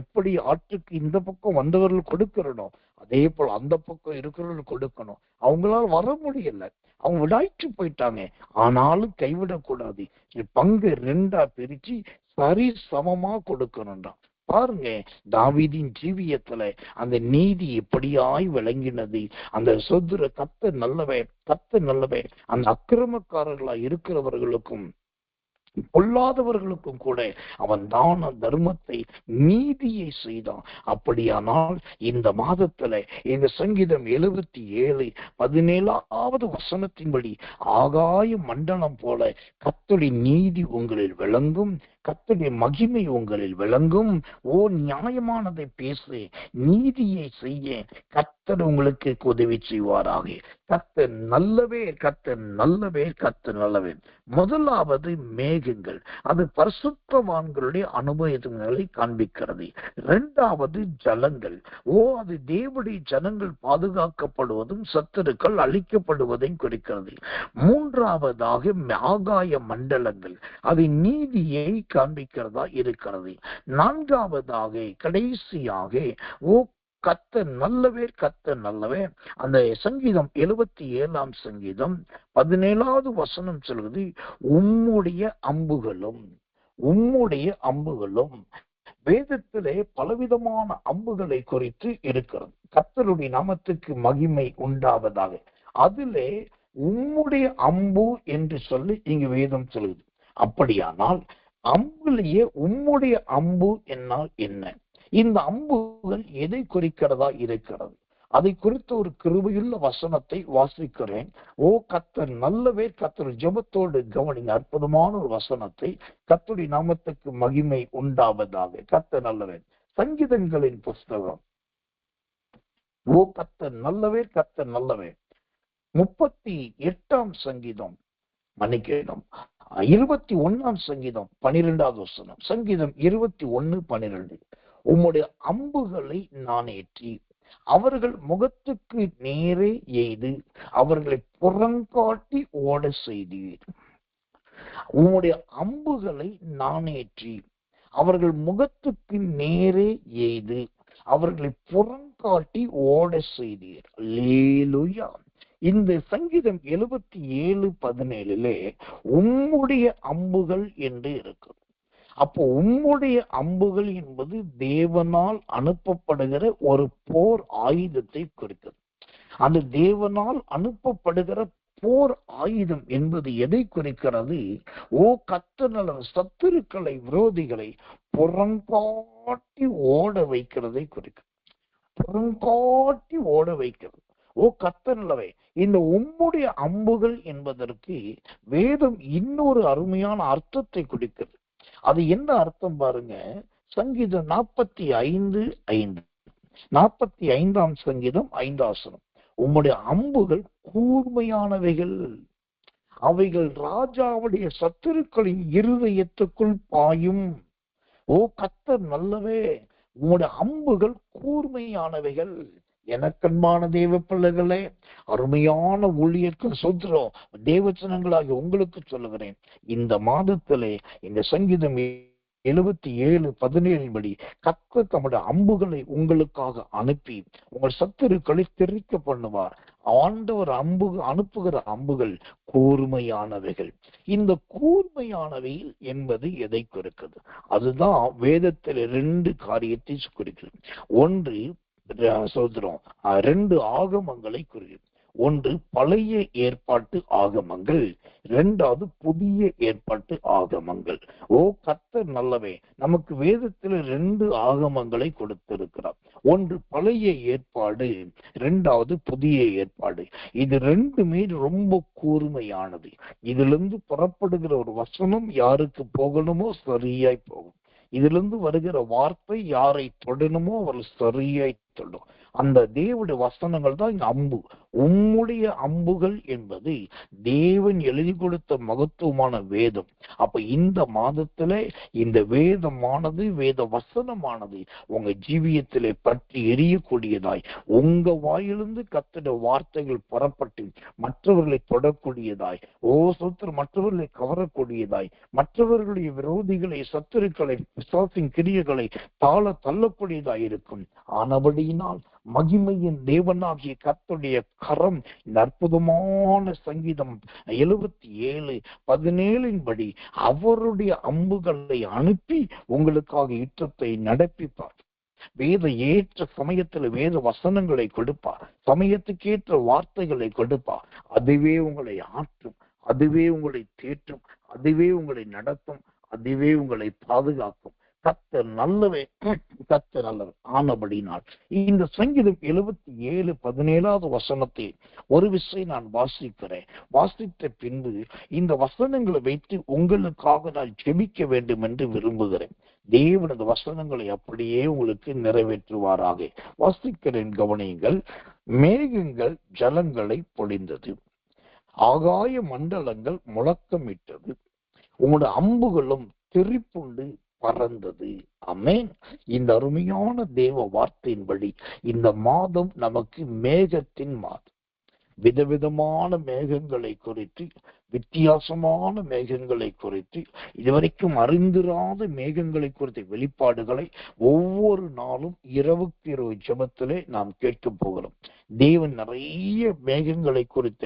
எப்படி ஆற்றுக்கு இந்த பக்கம் வந்தவர்கள் கொடுக்கிறனோ அதே போல அந்த பக்கம் இருக்கிறவர்கள் கொடுக்கணும். அவங்களால வர முடியல, அவங்க விடாய்ச்சி போயிட்டாங்க. ஆனாலும் கைவிடக்கூடாது, பங்கு 2ஆ பிரிச்சு சரி சமமா கொடுக்கணும்டான். பாருங்க, தாவீதின் ஜீவியத்துல அந்த நீதி எப்படியாய் விளங்கினது. அந்த சொத்துர கர்த்தர் நல்லவே, கர்த்தர் நல்லவே. அந்த அக்கிரமக்காரர்களா இருக்கிறவர்களுக்கும் பொல்லாதவர்களுக்கும் கூட அவன் தான தர்மத்தை, நீதியை செய்தான். அப்படியானால் இந்த மாதத்துல இந்த சங்கீதம் 77:17 வசனத்தின்படி ஆகாய மண்டலம் போல கர்த்தருடைய நீதி உங்களில் விளங்கும், கர்த்தருடைய மகிமை உங்களில் விளங்கும். ஓ, நியாயமானதை பேசு, நீதியை செய்ய கர்த்தர் உங்களுக்கு உதவி செய்வாராக. கர்த்தர் நல்லவே, கர்த்தர் நல்லவே, கர்த்தர் நல்லவே. முதலாவது மேகங்கள், அது பரிசுத்தவான்களுடைய அனுபவங்களை காண்பிக்கிறது. 2வது ஜலங்கள். ஓ, அது தேவனுடைய ஜனங்கள் பாதுகாக்கப்படுவதும் சத்துருக்கள் அழிக்கப்படுவதையும் குறிக்கிறது. 3வதாக ஆகாய மண்டலங்கள், அது நீதியை காண்பிக்கிறதா இருக்கிறது. 4வதாக கடைசியாக ஓ கர்த்தர் நல்லவே, கர்த்தர் நல்லவே. அந்த சங்கீதம் 77 சங்கீதம் 17வது வசனம் சொல்லுது, உம்முடைய அம்புகளும், உம்முடைய அம்புகளும். வேதத்திலே பலவிதமான அம்புகளை குறித்து இருக்கிறது. கர்த்தருடைய நாமத்துக்கு மகிமை உண்டாவதாக. அதிலே உம்முடைய அம்பு என்று சொல்லி இங்கு வேதம் சொல்லுது. அப்படியானால் அம்புலேயே உம்முடைய அம்பு என்னால் என்ன? இந்த அம்புகள் எதை குறிக்கிறதா இருக்கிறது? அதை குறித்த ஒரு கிருபையுள்ள வசனத்தை வாசிக்கிறேன். ஓ கர்த்தர் நல்லவே, கர்த்தர் ஜெபத்தோடு கவனிங்க. அற்புதமான ஒரு வசனத்தை. கர்த்தருடைய நாமத்துக்கு மகிமை உண்டாவதாக. கர்த்தர் நல்லவே. சங்கீதங்களின் புஸ்தகம், ஓ கர்த்தர் நல்லவே, கர்த்தர் நல்லவே. 38 சங்கீதம், மன்னிக்கணும், 21 சங்கீதம் 12வது வசனம். சங்கீதம் 21:12. உம்முடைய அம்புகளை நான் ஏற்றி அவர்கள் முகத்துக்கு நேரே எய்து அவர்களை புறங்காட்டி ஓட செய்தீர். உம்முடைய அம்புகளை நான் ஏற்றி அவர்கள் முகத்துக்கு நேரே எய்து அவர்களை புறங்காட்டி ஓட செய்தீர். அல்லேலூயா. இந்த சங்கீதம் 77:17 உம்முடைய அம்புகள் என்று இருக்கு. அப்போ உம்முடைய அம்புகள் என்பது தேவனால் அனுப்பப்படுகிற ஒரு போர் ஆயுதத்தை குறிக்கிறது. அந்த தேவனால் அனுப்பப்படுகிற போர் ஆயுதம் என்பது எதை குறிக்கிறது? ஓ கர்த்தர் சத்துருக்களை, விரோதிகளை புறங்காட்டி ஓட வைக்கிறதை குறிக்கிறது. புறங்காட்டி ஓட வைக்கிறது. ஓ கர்த்தர் நல்லவே. இந்த உம்முடைய அம்புகள் என்பதற்கு வேதம் இன்னொரு அருமையான அர்த்தத்தை குறிக்கிறது. அது என்ன அர்த்தம் பாருங்க. சங்கீதம் 45:5, 45 சங்கீதம் 5 உம்முடைய அம்புகள் கூர்மையானவைகள், அவைகள் ராஜாவுடைய சத்துருக்களின் இருதயத்துக்குள் பாயும். ஓ கர்த்தர் நல்லவே. உம்முடைய அம்புகள் கூர்மையானவைகள். எனக்கன்பான தேவ பிள்ளைகளே, அருமையான ஊழியர்கள் சொல்றோம், தேவச்சனங்களாகி உங்களுக்கு சொல்லுகிறேன், இந்த மாதத்திலே இந்த சங்கீதம் 77:17 படி கர்த்தர் தம்முடைய அம்புகளை உங்களுக்காக அனுப்பி உங்கள் சத்துருக்களை தெரிக்க பண்ணுவார். ஆண்டவர் அனுப்புகிற அம்புகள் கூர்மையானவைகள். இந்த கூர்மையானவையில் என்பது எதை குறிக்கிறது? அதுதான் வேதத்தில் 2 காரியத்தை குறிக்கிறது. ஒன்று சோதரம், 2 ஆகமங்களை குறிக்கிறது. ஒன்று பழைய ஏற்பாட்டு ஆகமங்கள், இரண்டாவது புதிய ஏற்பாட்டு ஆகமங்கள். ஓ கர்த்தர் நல்லவே. நமக்கு வேதத்தில் 2 ஆகமங்களை கொடுத்திருக்கிறார். ஒன்று பழைய ஏற்பாடு, இரண்டாவது புதிய ஏற்பாடு. இது ரெண்டுமே ரொம்ப கூர்மையானது. இதிலிருந்து புறப்படுகிற ஒரு வசனம் யாருக்கு போகணுமோ சரியாய் போகும். இதிலிருந்து வருகிற வார்த்தை யாரை தொடணுமோ அவர் சரியாய் தொடும். அந்த தேவனுடைய வசனங்கள் தான் இங்க அம்பு. உம்முடைய அம்புகள் என்பது தேவன் எழுதி கொடுத்த மகத்துவமான வேதம். அப்ப இந்த மாதத்துல இந்த வேதமானது, வேத வசனமானது உங்க ஜீவியத்திலே பற்றி எரியக்கூடியதாய், உங்க வாயிலிருந்து கர்த்தருடைய வார்த்தைகள் புறப்பட்டு மற்றவர்களை தொடக்கூடியதாய், மற்றவர்களை கவரக்கூடியதாய், மற்றவர்களுடைய விரோதிகளை, சத்துருக்களை, பிசாசின் கிரியைகளை தாழ தள்ளக்கூடியதாய் இருக்கும். ஆனபடியினால் மகிமையின் தேவனாகிய கர்த்தருடைய கரம் இந்த அற்புதமான சங்கீதம் 77:17 படி அவருடைய அம்புகளை அனுப்பி உங்களுக்காக யுத்தத்தை நடப்பிப்பார். வேத ஏற்ற சமயத்துல வேத வசனங்களை கொடுப்பார். சமயத்துக்கேற்ற வார்த்தைகளை கொடுப்பார். அதுவே உங்களை ஆற்றும், அதுவே உங்களை தேற்றும், அதுவே உங்களை நடத்தும், அதுவே உங்களை பாதுகாக்கும். கர்த்தர் நல்லவே, கர்த்தர் நல்லவர். ஆனபடினால் இந்த சங்கீதம் 77:17 வசனத்தை ஒரு விஷயம் நான் வாசிக்கிறேன். வாசித்த பின்பு இந்த வசனங்களை வைத்து உங்களுக்காக நான் ஜெபிக்க வேண்டும் என்று விரும்புகிறேன். தேவனது வசனங்களை அப்படியே உங்களுக்கு நிறைவேற்றுவாராக. வாசிக்கிறேன், கவனியுங்கள். மேகங்கள் ஜலங்களை பொழிந்தது, ஆகாய மண்டலங்கள் முழக்கமிட்டது, உங்களுடைய அம்புகளும் தெரிப்புண்டு பறந்தது. ஆமென். இந்த அருமையான தேவ வார்த்தையின்படி இந்த மாதம் நமக்கு மேகத்தின் மாதம். விதவிதமான மேகங்களை குறித்து, வித்தியாசமான மேகங்களை குறித்து, இதுவரைக்கும் அறிந்திராத மேகங்களை குறித்த வெளிப்பாடுகளை ஒவ்வொரு நாளும் இரவுக்கு இரவு ஜெபத்திலே நாம் கேட்க போகிறோம். தேவன் நிறைய மேகங்களை குறித்த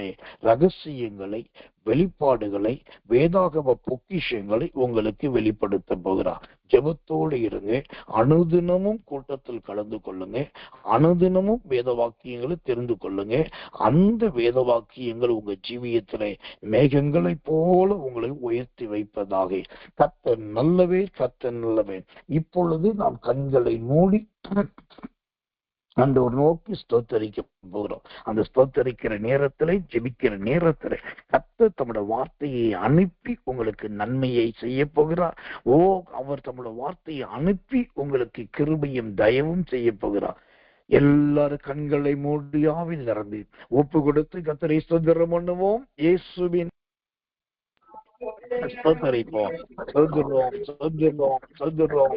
ரகசியங்களை, வெளிப்பாடுகளை, வேதாகம பொக்கிஷங்களை உங்களுக்கு வெளிப்படுத்த போகிறார். ஜெபத்தோடு இருங்க. அனுதினமும் கூட்டத்தில் கலந்து கொள்ளுங்க. அனுதினமும் வேத வாக்கியங்களை தெரிந்து கொள்ளுங்க. அந்த வேத வாக்கியங்கள் உங்க ஜீவியத்திலே மேகங்களை போல உங்களை உயர்த்தி வைப்பதாக. கர்த்தர் நல்லவே, கர்த்தர் நல்லவே. இப்பொழுது நாம் கண்களை மூடி அந்த ஒரு நோக்கி ஸ்தோத்தரிக்க போகிறோம். அந்த ஸ்தோத்தரிக்கிற நேரத்திலே, ஜெபிக்கிற நேரத்திலே கர்த்தர் தம்முடைய வார்த்தையை அனுப்பி உங்களுக்கு நன்மையை செய்ய போகிறார். அவர் தம்முடைய வார்த்தையை அனுப்பி உங்களுக்கு கிருபையும் தயவும் செய்ய போகிறார். எல்லாரும் கண்களை மூடியாவில் நிரம்பி ஒப்பு கொடுத்து கர்த்தரை ஸ்தோத்திரம் பண்ணுவோம். இயேசுவின் ஸ்தோத்தரிப்போம். சொல்கிறோம், சொல்கிறோம், சொல்கிறோம்,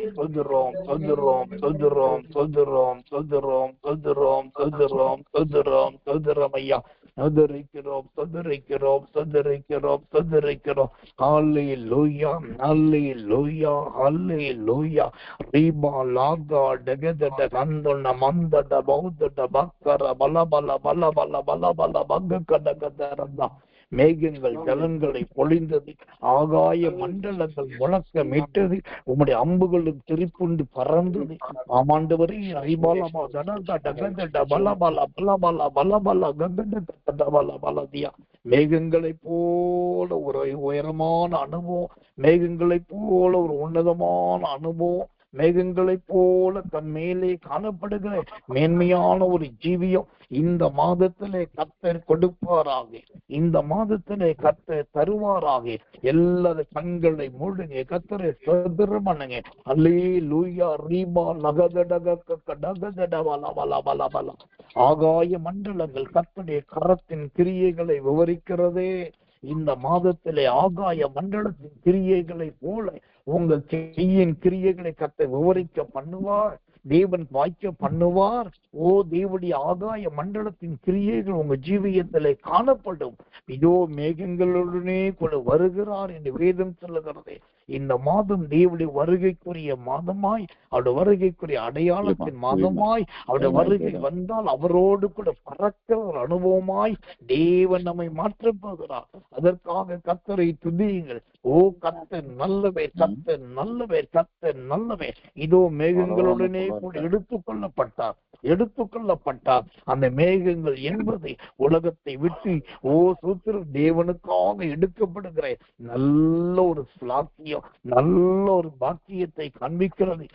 சொல்கிறோம், சொல்கிறோம், சொல்கிறோம், சொல்கிறோம், சொல்கிறோம், சொல்கிறோம், சொல்கிறோம், சொல்கிறோம், சொல்கிறோம் ஐயா. சதரிக்கிறோம், சதரிக்கிறோம், சதரிக்கிறோம், சதரிக்கிறோம். ஹல்லேலூயா, ஹல்லேலூயா, ஹல்லேலூயா. ரீபா லாகா டகதட கந்தன மந்தட பௌதட பக்கர பல பல பல பல பல பல பங்ககடகதரதா. மேகங்கள் ஜலங்களை பொழிந்தது, ஆகாய மண்டலங்கள் முழக்கமிட்டது, உம்முடைய அம்புகளும் திருப்புண்டு பறந்தது. ஆமாண்டவரே, ஐபாலமா தடத டகதட பலபல பலபல பலபல ககட பலபலதியா. மேகங்களை போல ஒரு உயரமான அனுபவம், மேகங்களை போல ஒரு உன்னதமான அனுபவம், மேகங்களை போல தன் மேலே காணப்படுகிற மேன்மையான ஒரு ஜீவியம் இந்த மாதத்திலே கர்த்தர் கொடுப்பாராக. இந்த மாதத்திலே கர்த்தர் தருவாராக. எல்லாரும் கண்களை மூடுங்க, கர்த்தரை ஸ்தோத்திரம் பண்ணுங்க. அல்லேலூயா. ரீபா லகதடக கடகதட வல வல வல வல. ஆகாய மண்டலங்கள் கர்த்தருடைய கரத்தின் கிரியைகளை விவரிக்கிறதே. இந்த மாதத்திலே ஆகாய மண்டலத்தின் கிரியைகளை போல உங்க கையின் கிரியைகளை கர்த்தர் விவரிக்க பண்ணுவார். தேவன் வாய்க்க பண்ணுவார். தேவனுடைய ஆகாய மண்டலத்தின் கிரியைகள் உங்க ஜீவியத்திலே காணப்படும். இதோ மேகங்களுடனே கூட வருகிறார் என்று வேதம் சொல்லுகிறதே. இந்த மாதம் தேவனுடைய வருகைக்குரிய மாதமாய், அவருடைய வருகைக்குரிய அடையாளத்தின் மாதமாய், அவருடைய வருகை வந்தால் அவரோடு கூட பறக்கிற ஒரு அனுபவமாய் தேவன் நம்மை மாற்றப் போகிறார். அதற்காக கர்த்தரை துதியுங்கள். கர்த்தர் நல்லவே, கர்த்தர் நல்லவே, கர்த்தர் நல்லவே. இதோ மேகங்களுடனே கூட எடுத்துக் கொள்ளப்பட்டார். எடுத்துக்கொள்ளப்பட்டார். அந்த மேகங்கள் என்பது உலகத்தை விட்டு சோத்திர தேவனுக்காக எடுக்கப்படுகிற நல்ல ஒரு சாக்கியம், நல்ல ஒரு பாக்கியத்தை காண்பிக்கிறது.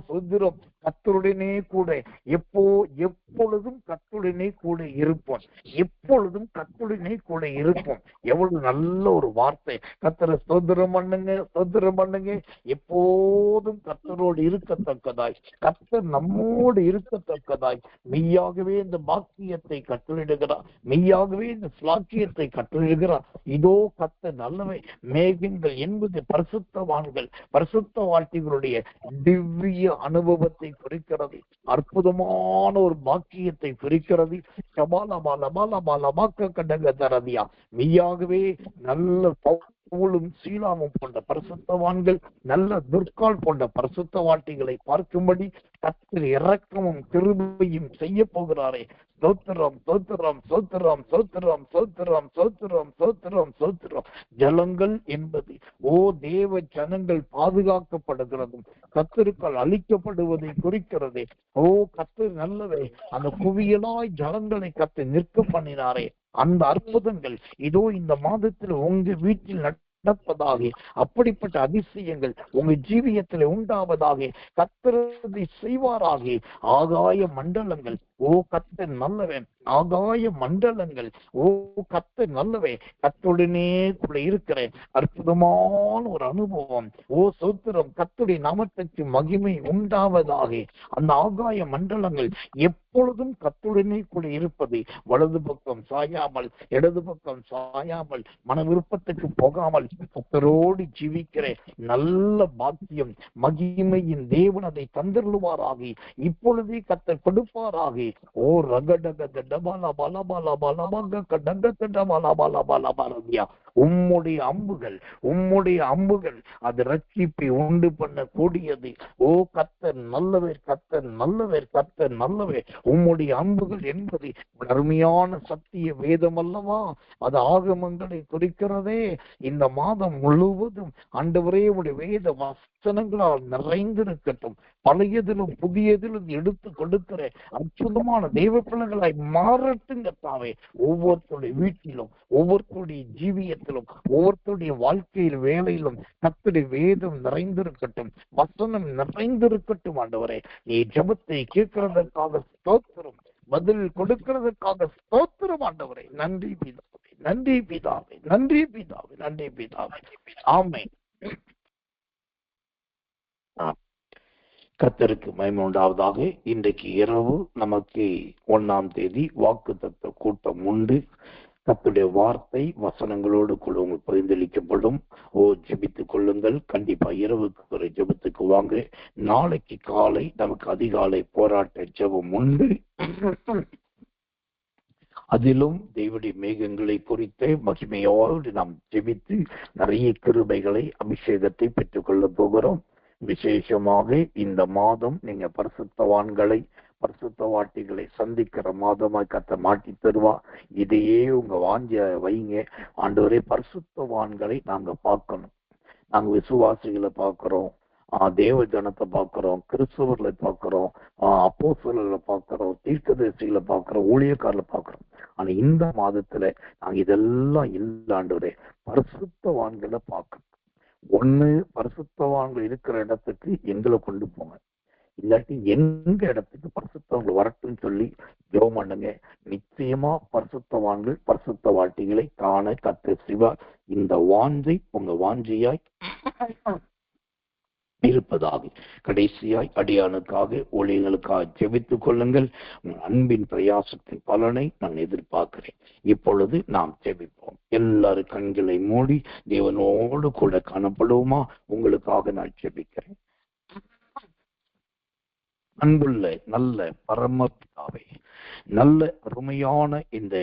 சோத்திரம் கர்த்தருடனே கூட எப்பொழுதும் கர்த்தருடனே கூட இருப்போம், எப்பொழுதும் கர்த்தருடனே கூட இருப்போம். எவ்வளவு நல்ல ஒரு வார்த்தை! கர்த்தரை ஸ்தோத்திரம் பண்ணுங்க, ஸ்தோத்திரம் பண்ணுங்க. எப்போதும் கர்த்தரோடு இருக்கத்தக்கதாய், கர்த்தர் நம்மோடு இருக்கத்தக்கதாய் மெய்யாகவே இந்த பாக்கியத்தை கட்டளிடுகிறார், மெய்யாகவே இந்த சாக்கியத்தை கட்டளிடுகிறார். இதோ கர்த்தர் நல்லவை. மேகங்கள் என்பது பரிசுத்தவான்கள், பரிசுத்த வாழ்க்கைகளுடைய திவ்ய அனுபவத்தை குறிக்கிறது, அற்புதமான ஒரு பாக்கியத்தை குறிக்கிறது. மெய்யாகவே நல்ல பவுலும் சீலாவும் போன்ற பரிசுத்தவான்கள், நல்ல துர்கால் போன்ற பரிசுத்த வாட்டிகளை பார்க்கும்படி கர்த்தர் இரக்கமும் கிருபையும் செய்ய போகிறாரே. ஸ்தோத்திரம், ஸ்தோத்திரம், ஸ்தோத்திரம், ஸ்தோத்திரம், ஸ்தோத்திரம், ஸ்தோத்திரம், ஸ்தோத்திரம், ஸ்தோத்திரம். ஜலங்கள் என்பது தேவ ஜனங்கள் பாதுகாக்கப்படுகிறதும் கர்த்தருக்கால் அளிக்கப்படுவதை குறிக்கிறதே. கர்த்தர் நல்லவே. அந்த குவியலாய் ஜலங்களை கர்த்தர் நிற்க பண்ணினாரே. அந்த அற்புதங்கள் இதோ இந்த மாதத்தில் உங்க வீட்டில் நடப்பதாக, அப்படிப்பட்ட அதிசயங்கள் உங்க ஜீவியத்தில் உண்டாவதாக, கர்த்தரை செய்வாராக. ஆகாய மண்டலங்கள் கர்த்தர் நல்லவன், ஆகாய மண்டலங்கள் கர்த்தர் நல்லவே. கர்த்தருடனே கூட இருக்கிற அற்புதமான ஒரு அனுபவம். சோத்திரம், கர்த்தருடைய நாமத்துக்கு மகிமை உண்டாவதாக. அந்த ஆகாய மண்டலங்கள் எப்பொழுதும் கர்த்தருடனே கூட இருப்பது, வலது பக்கம் சாயாமல் இடது பக்கம் சாயாமல் மன விருப்பத்துக்கு போகாமல் கர்த்தரோடு ஜீவிக்கிற நல்ல பாக்கியம், மகிமையின் தேவன் அதை தந்தருளுவாராக. இப்பொழுதே கர்த்தர் கொடுப்பாராக. உம்முடைய அம்புகள், உம்முடைய அம்புகள் அது ரட்சிப்பை உண்டு பண்ண கூடியது. கர்த்தர் நல்லவர், கர்த்தர் நல்லவர், கர்த்தர் நல்லவர். உம்முடைய அம்புகள் என்பது அருமையான சத்திய வேதம் அல்லவா? அது ஆகமங்களை குறிக்கிறதே. இந்த மாதம் முழுவதும் ஆண்டவரே உடைய வேத வசனங்களால் நிறைந்திருக்கட்டும். பழையதிலும் புதியதிலும் எடுத்து கொடுக்கிற அற்புதமான தெய்வ பிள்ளைகளாய் மாறட்டுங்க தாவே. ஒவ்வொருத்தருடைய வீட்டிலும், ஒவ்வொருத்தருடைய ஜீவியத்திலும், ஒவ்வொருத்தருடைய வாழ்க்கையில், வேலையிலும் கர்த்தருடைய வேதம் நிறைந்திருக்கட்டும், வசனம் நிறைந்திருக்கட்டும். ஆண்டவரே, நீ ஜெபத்தை கேட்கிறதற்காக ஸ்தோத்திரம், பதில் கொடுக்கிறதற்காக ஸ்தோத்திரம். ஆண்டவரே, நன்றி பிதாவே, நன்றி பிதாவே, நன்றி பிதாவே, நன்றி பிதாவே. ஆமென். கர்த்தருக்கு மகிமை உண்டாவதாக. இன்றைக்கு இரவு நமக்கு 1ஆம் தேதி வாக்குத்தத்த கூட்டம் உண்டு. கர்த்தருடைய வார்த்தை வசனங்களோடு கூட உங்களுக்கு பகிர்ந்தளிக்கப்படும். ஜெபித்துக் கொள்ளுங்கள். கண்டிப்பா இரவுக்கு ஒரு ஜெபத்துக்கு வாங்க. நாளைக்கு காலை நமக்கு அதிகாலை போராட்ட ஜெபம் உண்டு. அதிலும் தேவனுடைய மேகங்களை குறித்து மகிமையோடு நாம் ஜெபித்து நிறைய கிருபைகளை, அபிஷேகத்தை பெற்றுக் கொள்ள போகிறோம். விசேஷமாக இந்த மாதம் நீங்க பரிசுத்தவான்களை, பரிசுத்தவாட்டிகளை சந்திக்கிற மாதமாய் கர்த்தர் மாட்டி தருவா. இதையே உங்க வாஞ்ச வைங்க. ஆண்டவரே, பரிசுத்தவான்களை நாங்க பார்க்கணும். நாங்க விசுவாசிகளை பார்க்கிறோம், தேவ ஜனத்தை பார்க்கிறோம், கிறிஸ்தவர்களை பார்க்கிறோம், அப்போஸ்தலர்களை பார்க்கிறோம், தீர்க்கதரிசிகளை பார்க்கிறோம், ஊழியக்காரர்களை பார்க்கிறோம். ஆனா இந்த மாதத்துல நாங்க இதெல்லாம் இல்ல. ஆண்டவரே, பரிசுத்தவான்களை பார்க்கணும். ஒண்ணு, பரிசுத்தவான்கள் இருக்கிற இடத்துக்கு எங்களை கொண்டு போங்க, இல்லாட்டி எங்க இடத்துக்கு பரிசுத்தவங்கள் வரட்டும்னு சொல்லி ஜெபம் பண்ணுங்க. நிச்சயமா பரிசுத்தவான்கள், பரிசுத்த வாட்டிகளை காண கர்த்தர் சிவா. இந்த வாஞ்சை உங்க வாஞ்சையாய் இருப்பதாக. கடைசியாய் அடியானுக்காக, ஊழியர்களுக்காக ஜெபித்துக் கொள்ளுங்கள். அன்பின் பிரயாசத்தின் பலனை நான் எதிர்பார்க்கிறேன். இப்பொழுது நாம் ஜெபிப்போம். எல்லாரும் கண்களை மூடி தேவனோடு கூட காணப்படுவோமா? உங்களுக்காக நான் ஜெபிக்கிறேன். அன்புள்ள நல்ல பரமபிதாவே, நல்ல அருமையான இந்த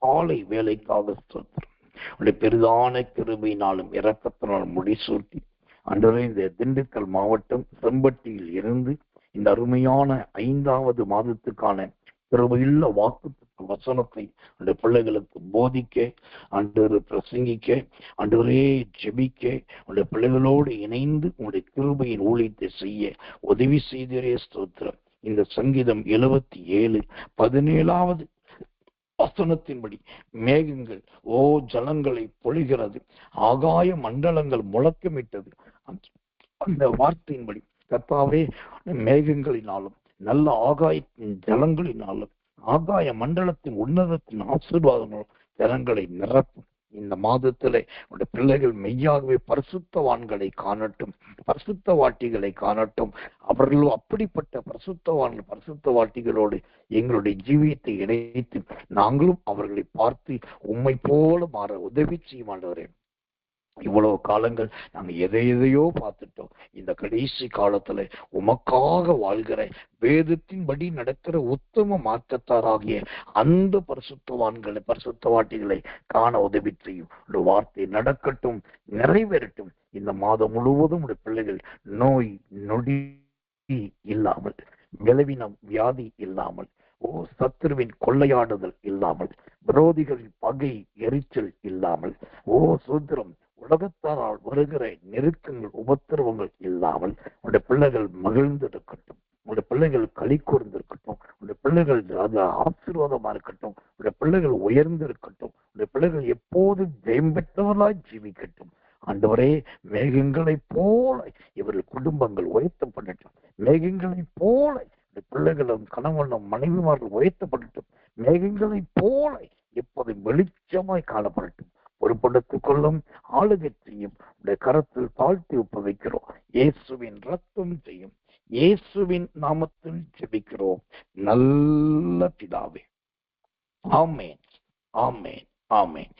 காலை வேலைக்காக ஸ்தோத்திரம். உடைய பெரிதான கிருபையினாலும் இரக்கத்தினாலும் முடிசூட்டி அன்றே இந்த திண்டுக்கல் மாவட்டம் செம்பட்டியில் இருந்து இந்த அருமையான 5வது மாதத்துக்கான கிருபையுள்ள வாக்குத்தத்த வசனத்தை அந்த பிள்ளைகளுக்கு போதிக்க, அன்று பிரசங்கிக்க, அன்றே ஜெபிக்க, உடைய பிள்ளைகளோடு இணைந்து உங்களுடைய கிருபையின் ஊழியத்தை செய்ய உதவி செய்தரே ஸ்தோத்திரம். இந்த சங்கீதம் 77:17 வசனத்தின்படி மேகங்கள் ஜலங்களை பொழிகிறது, ஆகாய மண்டலங்கள் முழக்கமிட்டது. அந்த வார்த்தையின்படி கர்த்தாவே, மேகங்களினாலும் நல்ல ஆகாயத்தின் ஜலங்களினாலும் ஆகாய மண்டலத்தின் உன்னதத்தின் ஆசீர்வாதங்களும் ஜனங்களை நிரப்பும். இந்த மாதத்திலே உடைய பிள்ளைகள் மெய்யாகவே பரிசுத்தவான்களை காணட்டும், பரிசுத்தவாட்டிகளை காணட்டும். அவர்களும் அப்படிப்பட்ட பரிசுத்தவாட்டிகளோடு எங்களுடைய ஜீவியத்தை இணைத்து நாங்களும் அவர்களை பார்த்து உம்மை போல மாற உதவி செய்யும் ஆண்டவரே. இவ்வளவு காலங்கள் நாங்க எதையோ பார்த்துட்டோம். இந்த கடைசி காலத்துல உமக்காக வாழ்கிற, வேதத்தின்படி நடக்கிற உத்தம மார்க்கத்தாராகிய அந்த பரிசுத்தவாட்டிகளை காண உதவி செய்யும். ஒரு வார்த்தை நடக்கட்டும், நிறைவேறட்டும். இந்த மாதம் முழுவதும் உடைய பிள்ளைகள் நோய் நொடி இல்லாமல், விளைவினம் வியாதி இல்லாமல், சத்துருவின் கொள்ளையாடுதல் இல்லாமல், விரோதிகளின் பகை எரிச்சல் இல்லாமல், சுதந்திரம் உலகத்தாரால் வருகிற நெருக்கங்கள் உபத்திரவங்கள் இல்லாமல் உடைய பிள்ளைகள் மகிழ்ந்திருக்கட்டும், உடைய பிள்ளைகள் களி கூர்ந்திருக்கட்டும், உடைய பிள்ளைகள் அது ஆசீர்வாதமா இருக்கட்டும், உடைய பிள்ளைகள் உயர்ந்திருக்கட்டும், உடைய பிள்ளைகள் எப்போதும் ஜெயம் பெற்றவர்களாய் ஜீவிக்கட்டும். ஆண்டவரே, மேகங்களை போல இவர்கள் குடும்பங்கள் உயர்த்தப்படட்டும். மேகங்களை போல பிள்ளைகளும் கணவனும் மனைவிமார்கள் உயர்த்தப்படட்டும். மேகங்களை போல எப்போதும் வெளிச்சமாய் காணப்படட்டும். பொறுப்படுத்திக் கொள்ளும், ஆளுகை செய்யும். உடைய கரத்தில் தாழ்த்தி ஒப்புவிக்கிறோம். இயேசுவின் ரத்தம் செய்யும். இயேசுவின் நாமத்தில் ஜெபிக்கிறோம் நல்ல பிதாவே. ஆமென், ஆமென், ஆமென்.